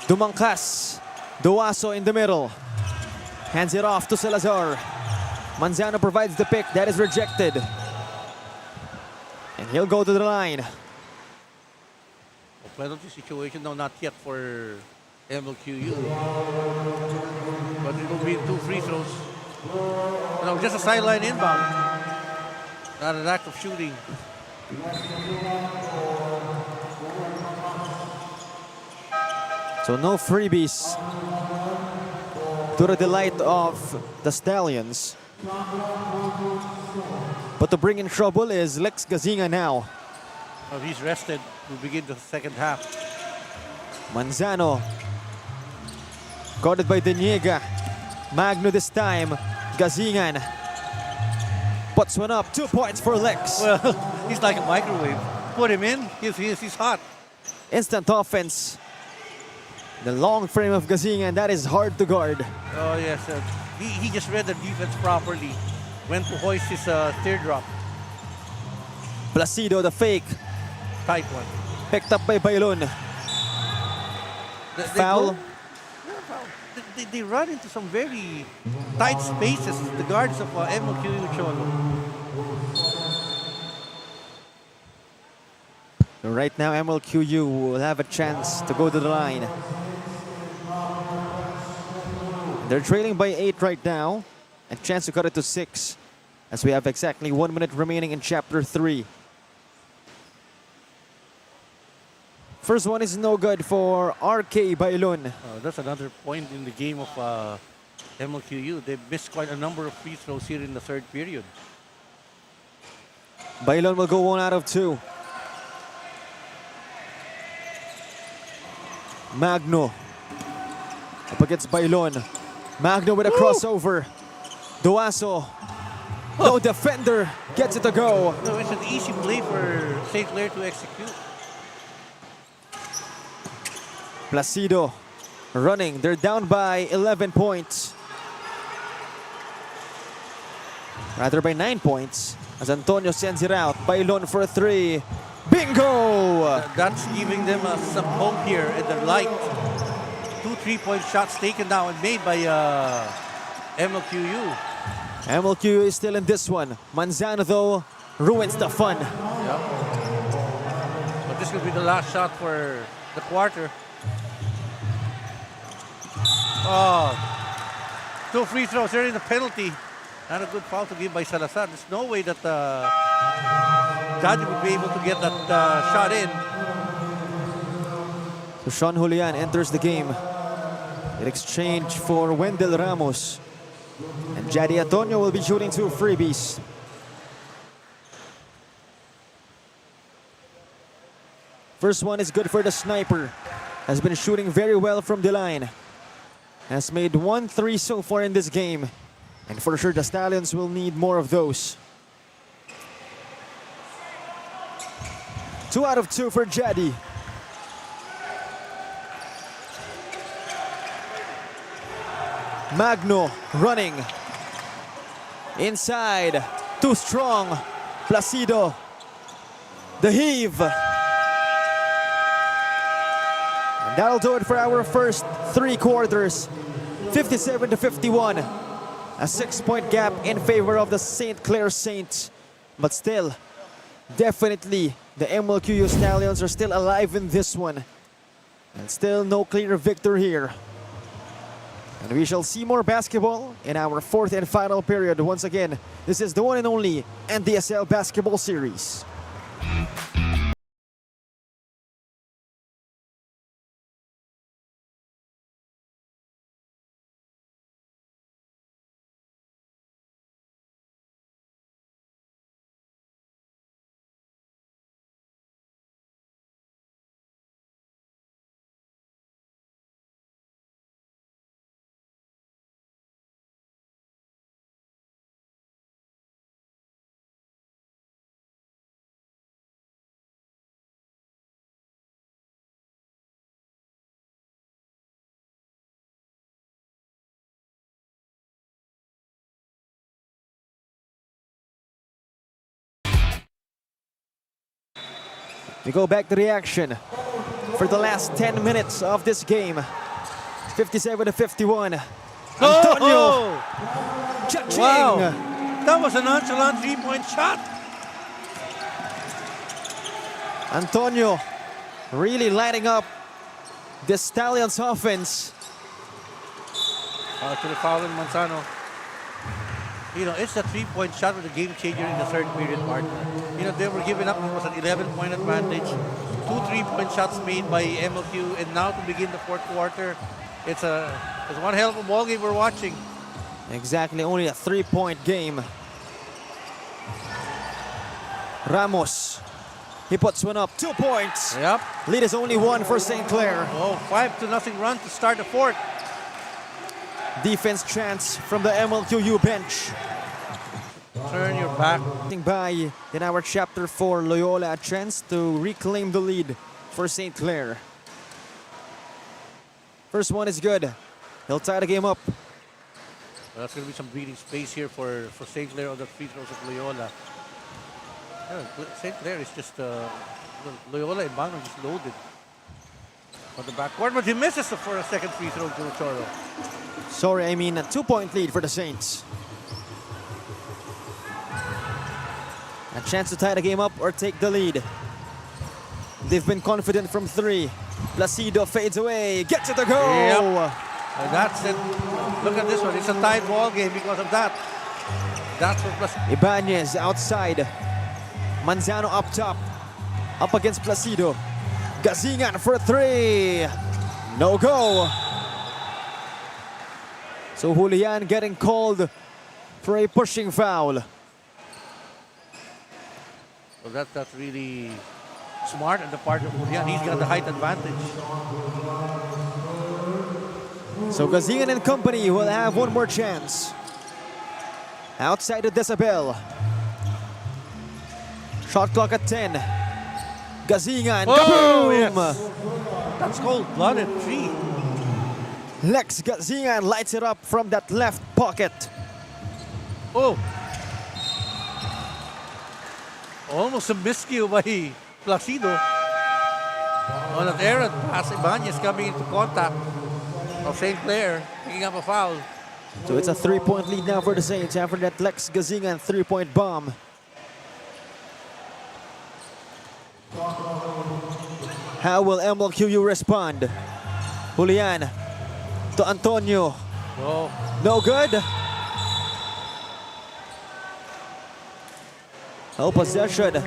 Dumangkas. Duaso in the middle. Hands it off to Salazar. Manzano provides the pick. That is rejected. And he'll go to the line. A penalty situation, no, not yet for MLQU. But it will be 2 free throws. No, just a sideline inbound. Not an act of shooting. So no freebies to the delight of the Stallions. But to bring in trouble is Lex Gazinga now. Oh, he's rested to begin the second half. Manzano. Guarded by Deniega. Magno this time. Gazingan. Puts one up. 2 points for Lex. Well, he's like a microwave. Put him in, he's hot. Instant offense. The long frame of Gazingan, that is hard to guard. Oh, yes. He just read the defense properly. Went to hoist his teardrop. Placido, the fake. Tight one. Picked up by Bailon. Foul. They run into some very tight spaces, the guards of MLQ Cholo. Right now, MLQU will have a chance to go to the line. They're trailing by 8 right now. A chance to cut it to 6 as we have exactly 1 minute remaining in Chapter 3. First one is no good for RK Bailon. That's another point in the game of MLQU. They missed quite a number of free throws here in the third period. Bailon will go 1 out of 2. Magno up against Bailon. Magno with a crossover. Duaso. No defender gets it to go. No, it's an easy play for St. Clair to execute. Placido running. They're down by 11 points. Rather by 9 points. As Antonio sends it out. Bailon for a 3. Bingo! That's giving them some hope here in the light. 2 3-point shots taken now and made by MLQU. MLQ is still in this one. Manzano, though, ruins the fun. Yep. But this will be the last shot for the quarter. Oh, 2 free throws. There is a penalty. Not a good foul to give by Salazar. There's no way that Daddy would be able to get that shot in. So Sean Julian enters the game in exchange for Wendell Ramos. And Jadi Antonio will be shooting 2 freebies. First one is good for the sniper. Has been shooting very well from the line. Has made 1 3 so far in this game. And for sure the Stallions will need more of those. 2 out of 2 for Jadi. Magno running. Inside. Too strong. Placido. The heave. And that'll do it for our first 3 quarters. 57-51. A 6-point gap in favor of the St. Clair Saints. But still, definitely, the MLQU Stallions are still alive in this one. And still no clear victor here. And we shall see more basketball in our fourth and final period. Once again, this is the one and only Ndsl Basketball Series. We go back to the action for the last 10 minutes of this game. 57-51. Antonio! Cha-ching! Wow! That was a nonchalant three-point shot. Antonio really lighting up the Stallions offense. Actually fouling Manzano. You know, it's a three-point shot with a game changer in the third period, partner. You know, they were giving up. It was an 11-point advantage. 2 3-point shots made by MLQ, and now to begin the fourth quarter, it's one hell of a ball game we're watching. Exactly, only a 3-point game. Ramos, he puts one up, 2 points. Yep. Lead is only 1 for St. Clair. Oh, 5-0 run to start the fourth. Defense chance from the MLQU bench. Turn your back. By in our chapter 4, Loyola a chance to reclaim the lead for St. Clair. First one is good. He'll tie the game up. Well, that's going to be some breathing space here for St. Clair on the free throws of Loyola. St. Clair is just Loyola and Bangor just loaded on the backcourt, but he misses for a second free throw to Choro. Sorry, I mean a 2-point lead for the Saints. A chance to tie the game up or take the lead. They've been confident from 3. Placido fades away, gets it to go. Yep. And that's it. Look at this one. It's a tied ball game because of that. That's what Placido. Ibanez outside. Manzano up top. Up against Placido. Gazingan for 3. No go. So Julian getting called for a pushing foul. Well, that's really smart on the part of Julian. He's got the height advantage. So Gazingan and company will have one more chance. Outside the Ndsl. Shot clock at 10. Gazingan. Oh, Kaboom! yes. That's cold-blooded 3. Lex Gazingan lights it up from that left pocket. Oh! Almost a miscue by Placido. On an errant pass, Ibanez coming into contact of St. Clair, picking up a foul. So it's a 3-point lead now for the Saints after that Lex Gazingan 3-point bomb. How will MLQU respond? Julian to Antonio. Oh, No good. No possession.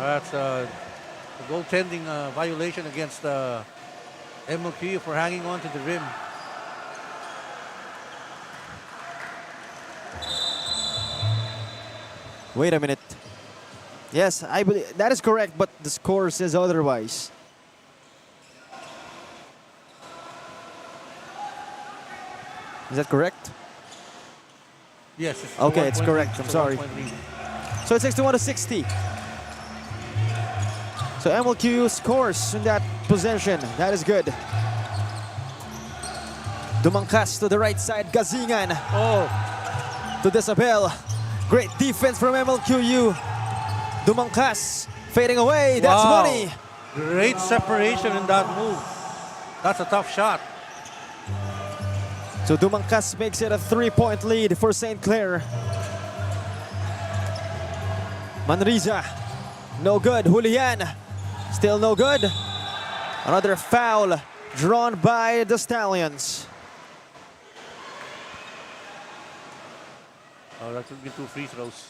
that's a goaltending violation against MLQ for hanging on to the rim. Wait a minute. Yes, I believe that is correct, but the score says otherwise. Is that correct? Yes. It's Okay, it's 1-point correct. lead. I'm It's a sorry. 1-point lead. So it's 61-60. So MLQ scores in that possession. That is good. Dumangkas to the right side. Gazingan Oh, to Ndsl. Great defense from MLQU. Dumangkas fading away. That's wow. money. Great separation in that move. That's a tough shot. So Dumangkas makes it a 3-point lead for St. Clair. Manriza, no good. Julian, still no good. Another foul drawn by the Stallions. Oh, that would be 2 free throws.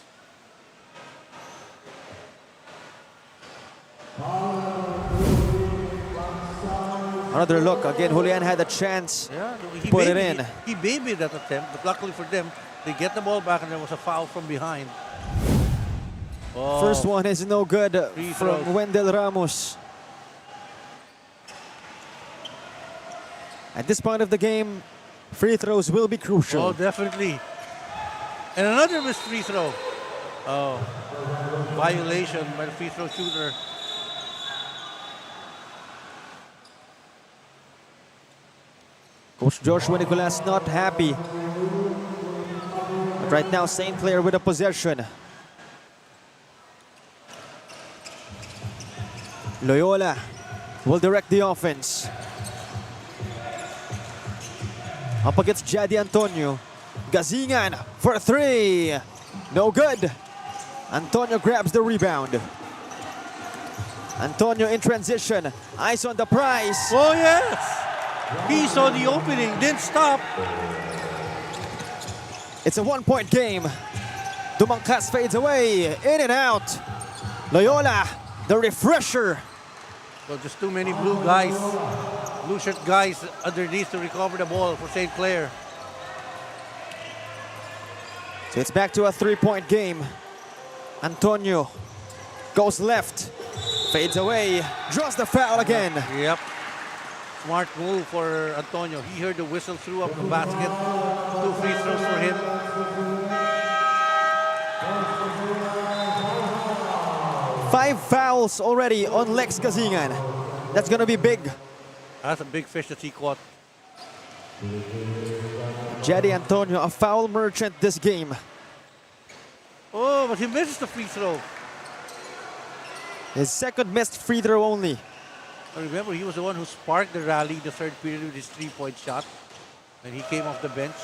Another look. Again, Julian had a chance. Yeah, to put it in. He babied that attempt, but luckily for them, they get the ball back and there was a foul from behind. Oh, First one is no good Free from throws. Wendell Ramos. At this point of the game, free throws will be crucial. Oh, definitely. And another missed free throw. Oh, violation by the free throw shooter. Coach Joshua Nicolas not happy. But right now, St. Clair with a possession. Loyola will direct the offense. Up against Jadi Antonio. Gazingan for 3. No good. Antonio grabs the rebound. Antonio in transition. Eyes on the prize. Oh, yes! He saw the opening, didn't stop. It's a 1-point game. Dumangkas fades away. In and out. Loyola, the refresher. Well, just too many blue guys, blue shirt guys underneath to recover the ball for St. Clair. So it's back to a 3-point game. Antonio goes left, fades away, draws the foul again. Yep. Smart move for Antonio. He heard the whistle, threw up the basket. 2 free throws for him. Five fouls already on Lex Gazingan. That's gonna be big. That's a big fish that he caught. Jadi Antonio, a foul merchant this game. Oh, but he misses the free throw. His second missed free throw only. Remember, he was the one who sparked the rally the third period with his 3-point shot. And he came off the bench.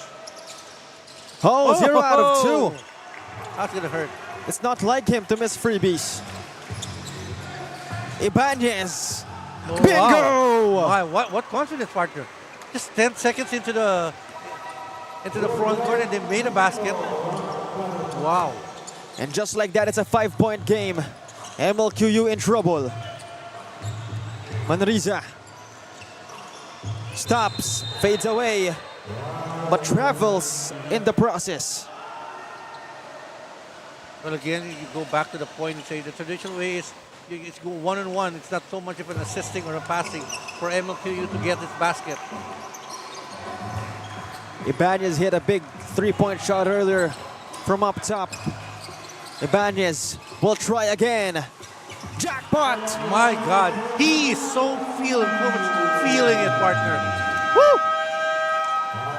Oh, 0 out of 2. That's gonna hurt. It's not like him to miss freebies. Ibanez. Oh, Bingo! Wow. What confidence, partner? Just 10 seconds into the front court and they made a basket. Wow. And just like that, it's a 5-point game. MLQU in trouble. Manriza stops, fades away, but travels in the process. Well, again, you go back to the point and say the traditional way is it's go one-on-one. It's not so much of an assisting or a passing for MLQU to get this basket. Ibanez hit a big 3-point shot earlier from up top. Ibanez will try again. Jackpot! My God, he is so feeling it, partner. Woo!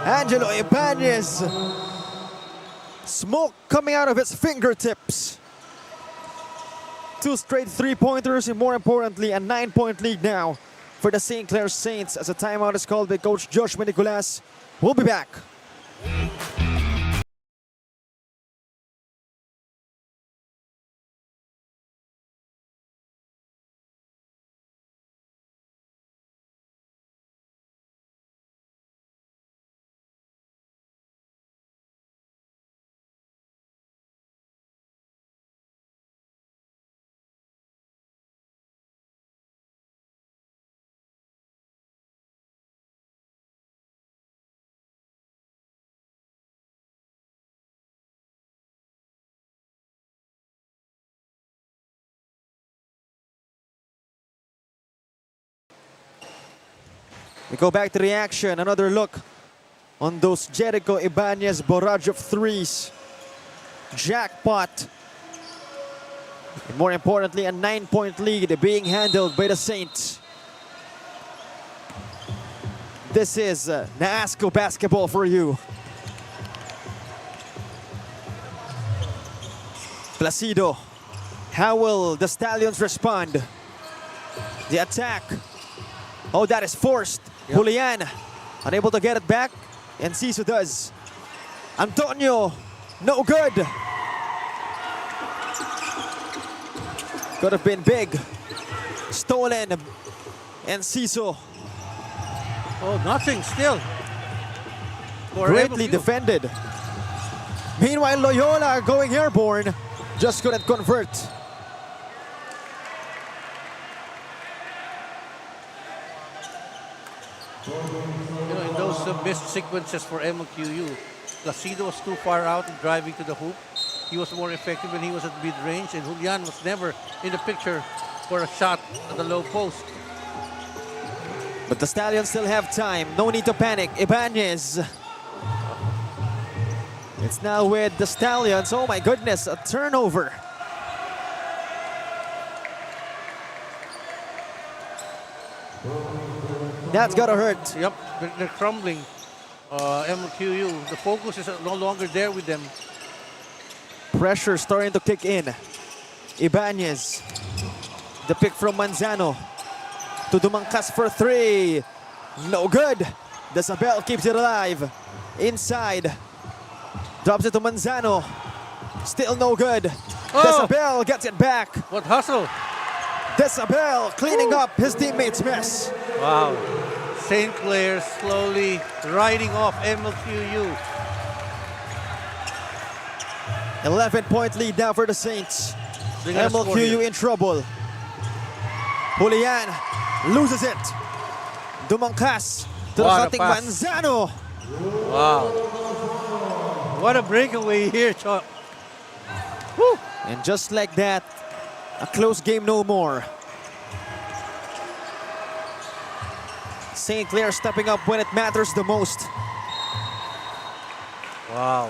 Angelo Ibanez. Smoke coming out of his fingertips. 2 straight 3-pointers, and more importantly, a 9-point lead now for the St. Clair Saints as a timeout is called by Coach Joshua Nicolas. We'll be back. We go back to the action. Another look on those Jericho Ibanez barrage of threes. Jackpot. And more importantly, a 9-point lead being handled by the Saints. This is NASCO basketball for you. Placido. How will the Stallions respond? The attack. Oh, that is forced. Yep. Julian unable to get it back. And Siso does. Antonio, no good. Could have been big. Stolen. And Siso, Oh, nothing still. For greatly MLQ. defended. Meanwhile, Loyola going airborne. Just couldn't convert. You know, in those missed sequences for MLQU, Placido was too far out and driving to the hoop. He was more effective when he was at mid-range, and Julian was never in the picture for a shot at the low post. But the Stallions still have time. No need to panic. Ibanez. It's now with the Stallions. Oh my goodness, a turnover. That's gotta hurt. Yep, they're crumbling. MLQU, the focus is no longer there with them. Pressure starting to kick in. Ibanez. The pick from Manzano. To Dumangkas for three. No good. Desabel keeps it alive. Inside. Drops it to Manzano. Still no good. Oh! Desabel gets it back. What hustle! Desabel cleaning up his teammates' mess. Wow. St. Clair slowly riding off MLQU. 11-point lead now for the Saints. They're gonna score MLQU here. in trouble. Julian loses it. Dumangkas to the What a cutting pass. Manzano. Wow. What a breakaway here, Chuck. Woo. And just like that, a close game no more. St. Clair stepping up when it matters the most. Wow.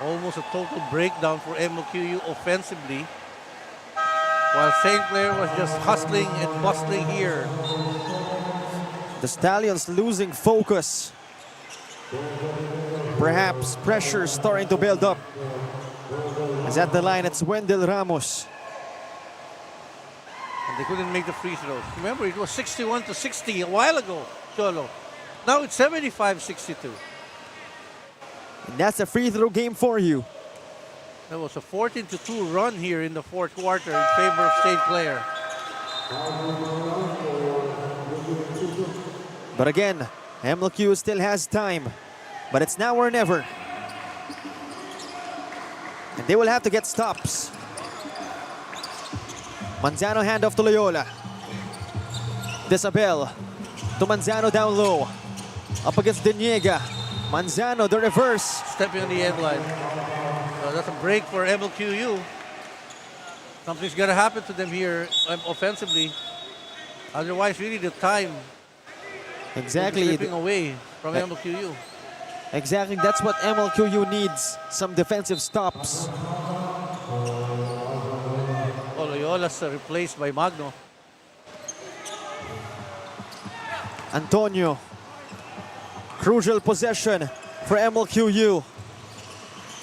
Almost a total breakdown for MLQU offensively. While St. Clair was just hustling and bustling here. The Stallions losing focus. Perhaps pressure starting to build up. As at the line, it's Wendell Ramos. And they couldn't make the free throws. Remember, it was 61-60 a while ago, Cholo. Now it's 75-62. And that's a free throw game for you. There was a 14-2 run here in the fourth quarter in favor of St. Clair. But again, MLQ still has time. But it's now or never. And they will have to get stops. Manzano handoff to Loyola. Desabel to Manzano down low. Up against Deniega. Manzano, the reverse. Stepping on the end line. So that's a break for MLQU. Something's going to happen to them here offensively. Otherwise, really the time Exactly. slipping away from MLQU. Exactly. That's what MLQU needs. Some defensive stops. Oh, Loyola's replaced by Magno. Antonio. Crucial possession for MLQU.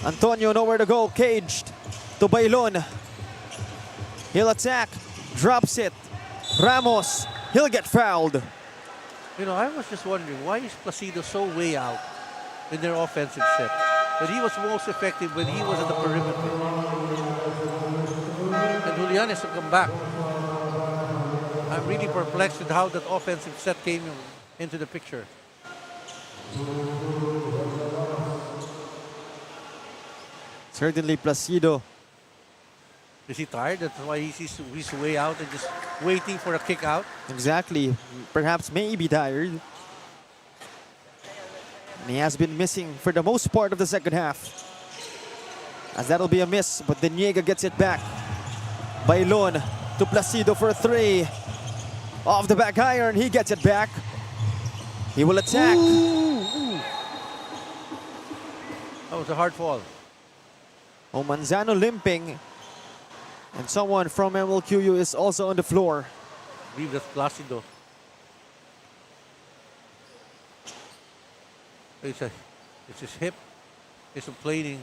Antonio nowhere to go. Caged to Bailon. He'll attack. Drops it. Ramos. He'll get fouled. You know, I was just wondering, why is Placido so way out in their offensive set? But he was most effective when he was at the perimeter. And Julian has to come back. I'm really perplexed with how that offensive set came into the picture. Certainly Placido. Is he tired? That's why he's way out and just waiting for a kick out. Exactly. Perhaps maybe tired. And he has been missing for the most part of the second half. As that'll be a miss, but Deniega gets it back. Bailon to Placido for three. Off the back iron, he gets it back. He will attack. That was a hard fall. Oh, Manzano limping. And someone from MLQU is also on the floor. I believe that's Placido. It's his hip. It's complaining.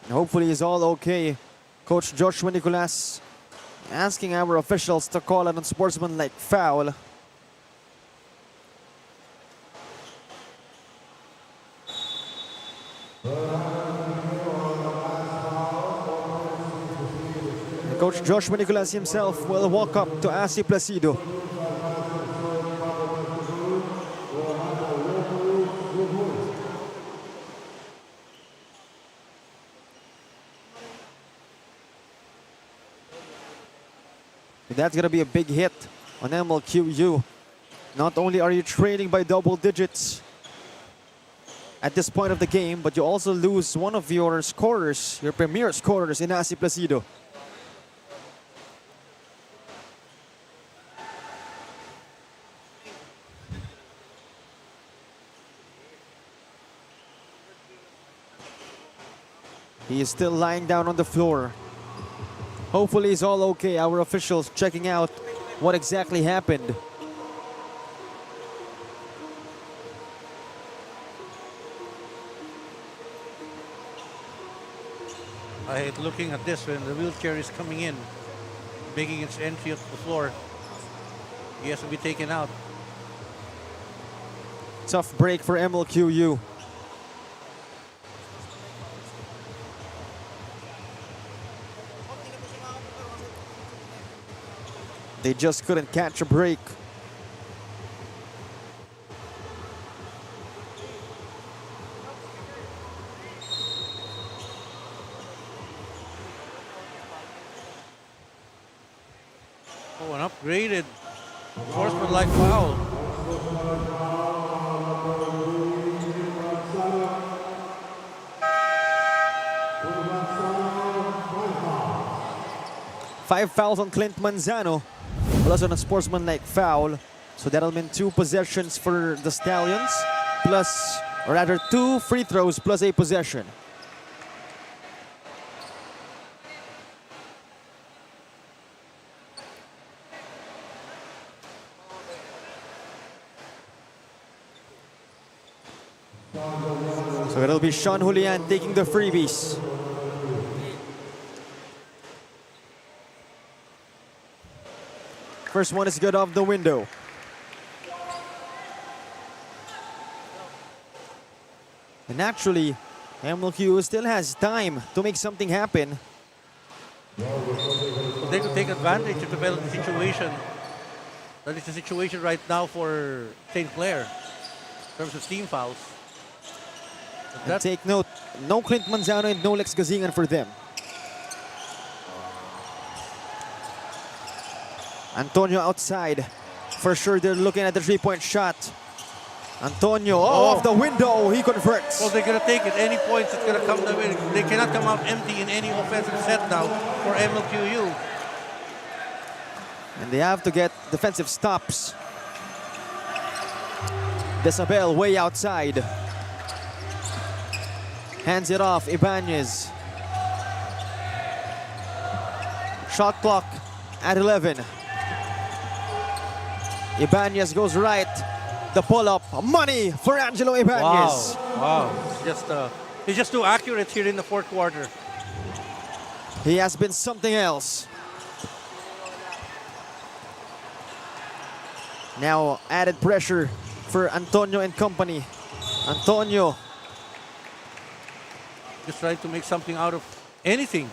And hopefully he's all okay. Coach Joshua Nicolas asking our officials to call an unsportsmanlike foul. Coach Joshua Nicolas himself will walk up to Asi Placido. That's going to be a big hit on MLQU. Not only are you trailing by double digits at this point of the game, but you also lose one of your scorers, your premier scorers in Asi Placido. He is still lying down on the floor. Hopefully he's all okay. Our officials checking out what exactly happened. I hate looking at this when the wheelchair is coming in, making its entry up the floor. He has to be taken out. Tough break for MLQU. They just couldn't catch a break. Oh, an upgraded sportsmanlike foul. Five fouls on Clint Manzano, plus on a sportsmanlike foul. So that'll mean 2 possessions for the Stallions, plus, or rather 2 free throws plus a possession. So it'll be Sean Julian taking the freebies. First one is good off the window. And actually, MLQ still has time to make something happen. Well, they could take advantage of the penalty situation. That is the situation right now for St. Clair in terms of team fouls. And take note, no Clint Manzano and no Lex Gazingan for them. Antonio outside. For sure, they're looking at the three-point shot. Antonio, off the window, he converts. Well, they're going to take it. Any points that's going to come their way. They cannot come out empty in any offensive set now for MLQU. And they have to get defensive stops. Desabel way outside. Hands it off, Ibanez. Shot clock at 11. Ibanez goes right. The pull-up, money for Angelo Ibanez. Wow. He's just too accurate here in the fourth quarter. He has been something else. Now added pressure for Antonio and company. Antonio. Just trying to make something out of anything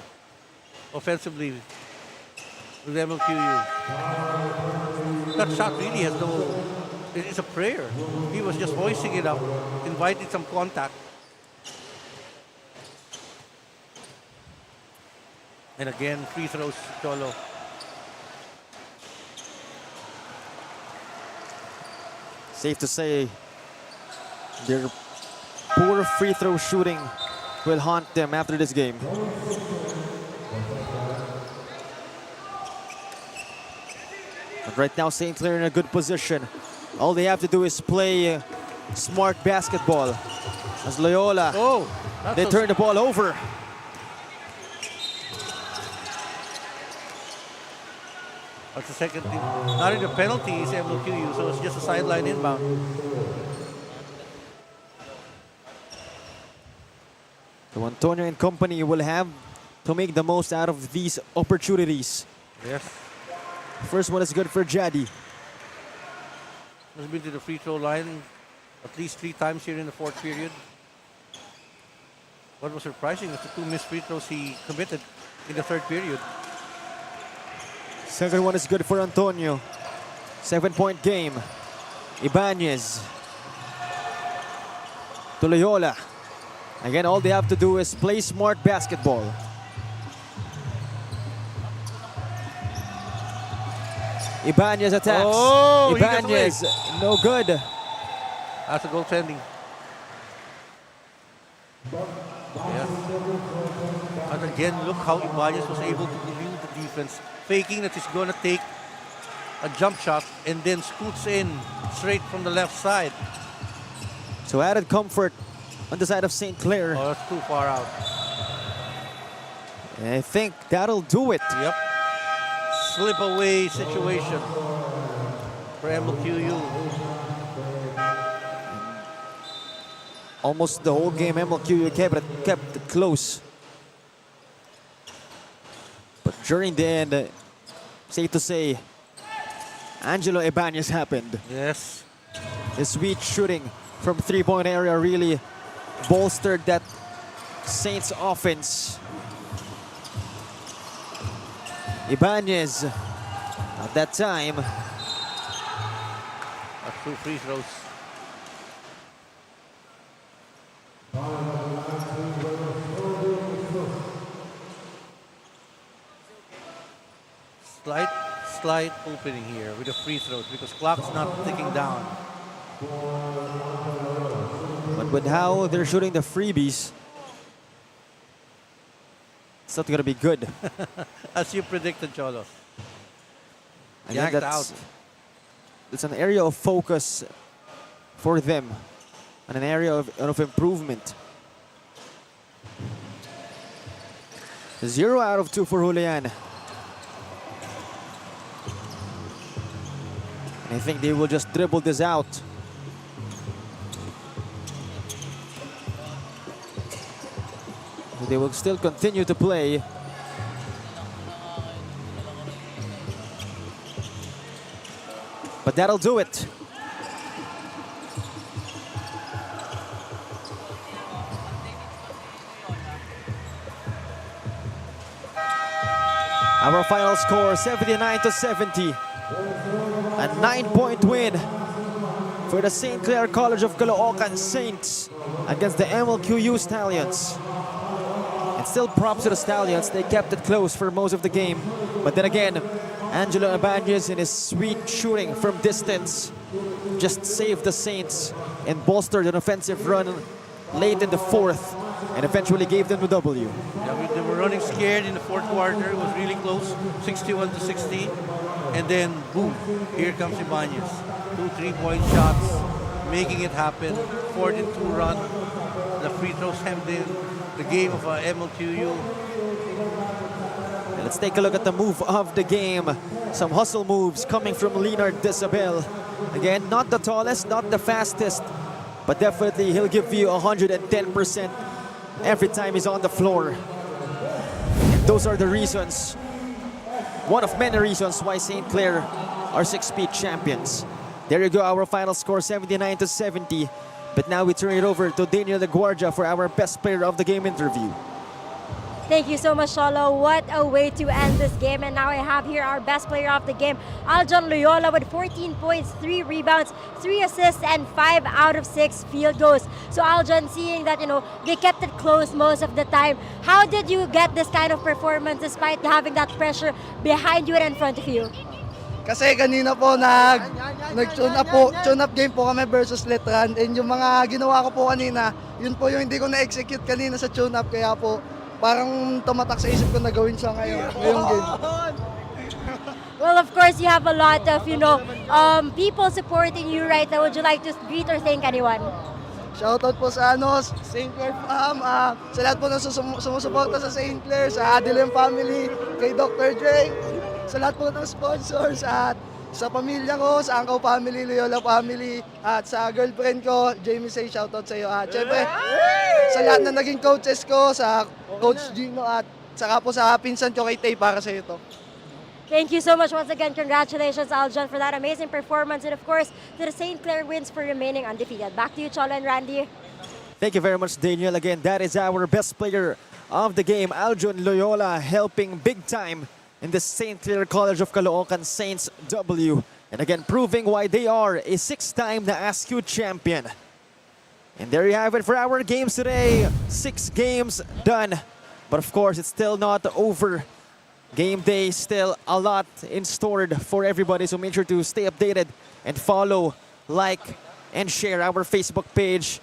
offensively with MLQU. That shot really has no... It's a prayer. He was just voicing it up, inviting some contact. And again, free throws, Cholo. Safe to say, their poor free throw shooting will haunt them after this game. But right now, St. Clair in a good position. All they have to do is play smart basketball. As Loyola, they turn the ball over. That's the second thing. Not in the penalty is MLQU, so it's just a sideline inbound. So Antonio and company will have to make the most out of these opportunities. Yes. First one is good for Jadi. Has been to the free throw line at least 3 times here in the fourth period. What was surprising was the 2 missed free throws he committed in the third period. Second one is good for Antonio. 7-point game. Ibanez to Loyola. Again, all they have to do is play smart basketball. Ibanez attacks. Oh, he got Ibanez, no good. That's a goaltending. Yes. And again, look how Ibanez was able to elude the defense, faking that he's going to take a jump shot and then scoots in straight from the left side. So added comfort on the side of St. Clair. Oh, that's too far out. And I think that'll do it. Yep. Slip away situation for MLQU. Almost the whole game, MLQ kept it close. But during the end, safe to say, Angelo Ibanez happened. Yes. His sweet shooting from three-point area really bolstered that Saints offense. Ibanez at that time. That's 2 free throws. Slight opening here with the free throws because clock's not ticking down. But with how they're shooting the freebies, it's not gonna be good. As you predicted, Cholos. I think Yanked out. it's an area of focus for them and an area of improvement. 0 out of 2 for Julian. And I think they will just dribble this out. They will still continue to play. But that'll do it. Our final score, 79-70. A 9-point win for the St. Clair College of Caloocan Saints against the MLQU Stallions. And still props to the Stallions. They kept it close for most of the game. But then again, Angelo Ibanez in his sweet shooting from distance just saved the Saints and bolstered an offensive run late in the fourth and eventually gave them the W. Yeah, they were running scared in the fourth quarter. It was really close, 61-60. And then, boom, here comes Ibanez. 2 3-point shots, making it happen. 4-2 run. The free throws hemmed in the game of MLQU. Let's take a look at the move of the game. Some hustle moves coming from Leonard Ndsl. Again, not the tallest, not the fastest, but definitely he'll give you 110% every time he's on the floor. And those are the reasons, one of many reasons why St. Clair are 6-speed champions. There you go, our final score, 79-70. But now we turn it over to Daniel LaGuardia for our best player of the game interview. Thank you so much, Cholo. What a way to end this game. And now I have here our best player of the game, Aljon Loyola, with 14 points, 3 rebounds, 3 assists, and 5 out of 6 field goals. So Aljon, seeing that, they kept it close most of the time, how did you get this kind of performance despite having that pressure behind you and in front of you? Kasi kanina po tune up game po kami versus Letran, and yung mga ginawa ko po kanina, yun po yung hindi ko na-execute kanina sa tune up, kaya po parang tumatak sa isip ko na gawin siya ngayong game. Well, of course, you have a lot of, people supporting you right now. Would you like to greet or thank anyone? Shoutout po sa St. Clair fam, sa lahat po na sumusuporta sa St. Clair, sa Adelim family, kay Dr. Dre, sa lahat po ng sponsors, at sa pamilya ko, sa Angkaw family, Loyola family, at sa girlfriend ko, Jamie Say, shoutout sa iyo. At syempre, sa lahat na naging coaches ko, sa Coach Gino, at saka po sa pinsan ko kay Tay, para sa iyo to. Thank you so much once again. Congratulations, Aljon, for that amazing performance. And of course, to the St. Clair Winds for remaining undefeated. Back to you, Cholo and Randy. Thank you very much, Daniel. Again, that is our best player of the game, Aljon Loyola, helping big time in the St. Clair College of Caloocan Saints W. And again, proving why they are a 6-time NASQ champion. And there you have it for our games today. 6 games done. But of course, it's still not over. Game day, still a lot in store for everybody. So make sure to stay updated and follow, like, and share our Facebook page.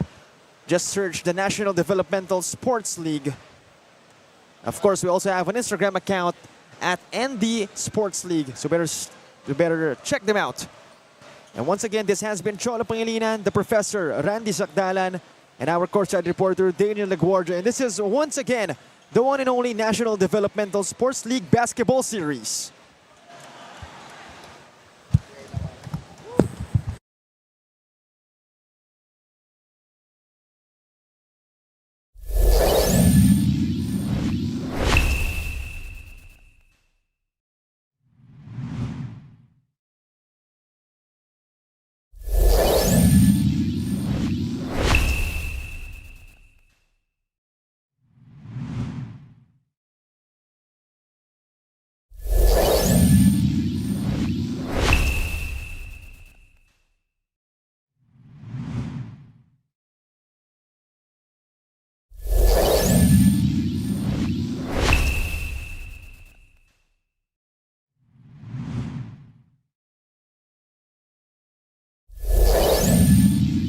Just search the National Developmental Sports League. Of course, we also have an Instagram account at ND Sports League. So you better check them out. And once again, this has been Cholo Pangilinan, the Professor Randy Sakdalan, and our courtside reporter Daniel Laguardia. And this is once again the one and only National Developmental Sports League Basketball Series.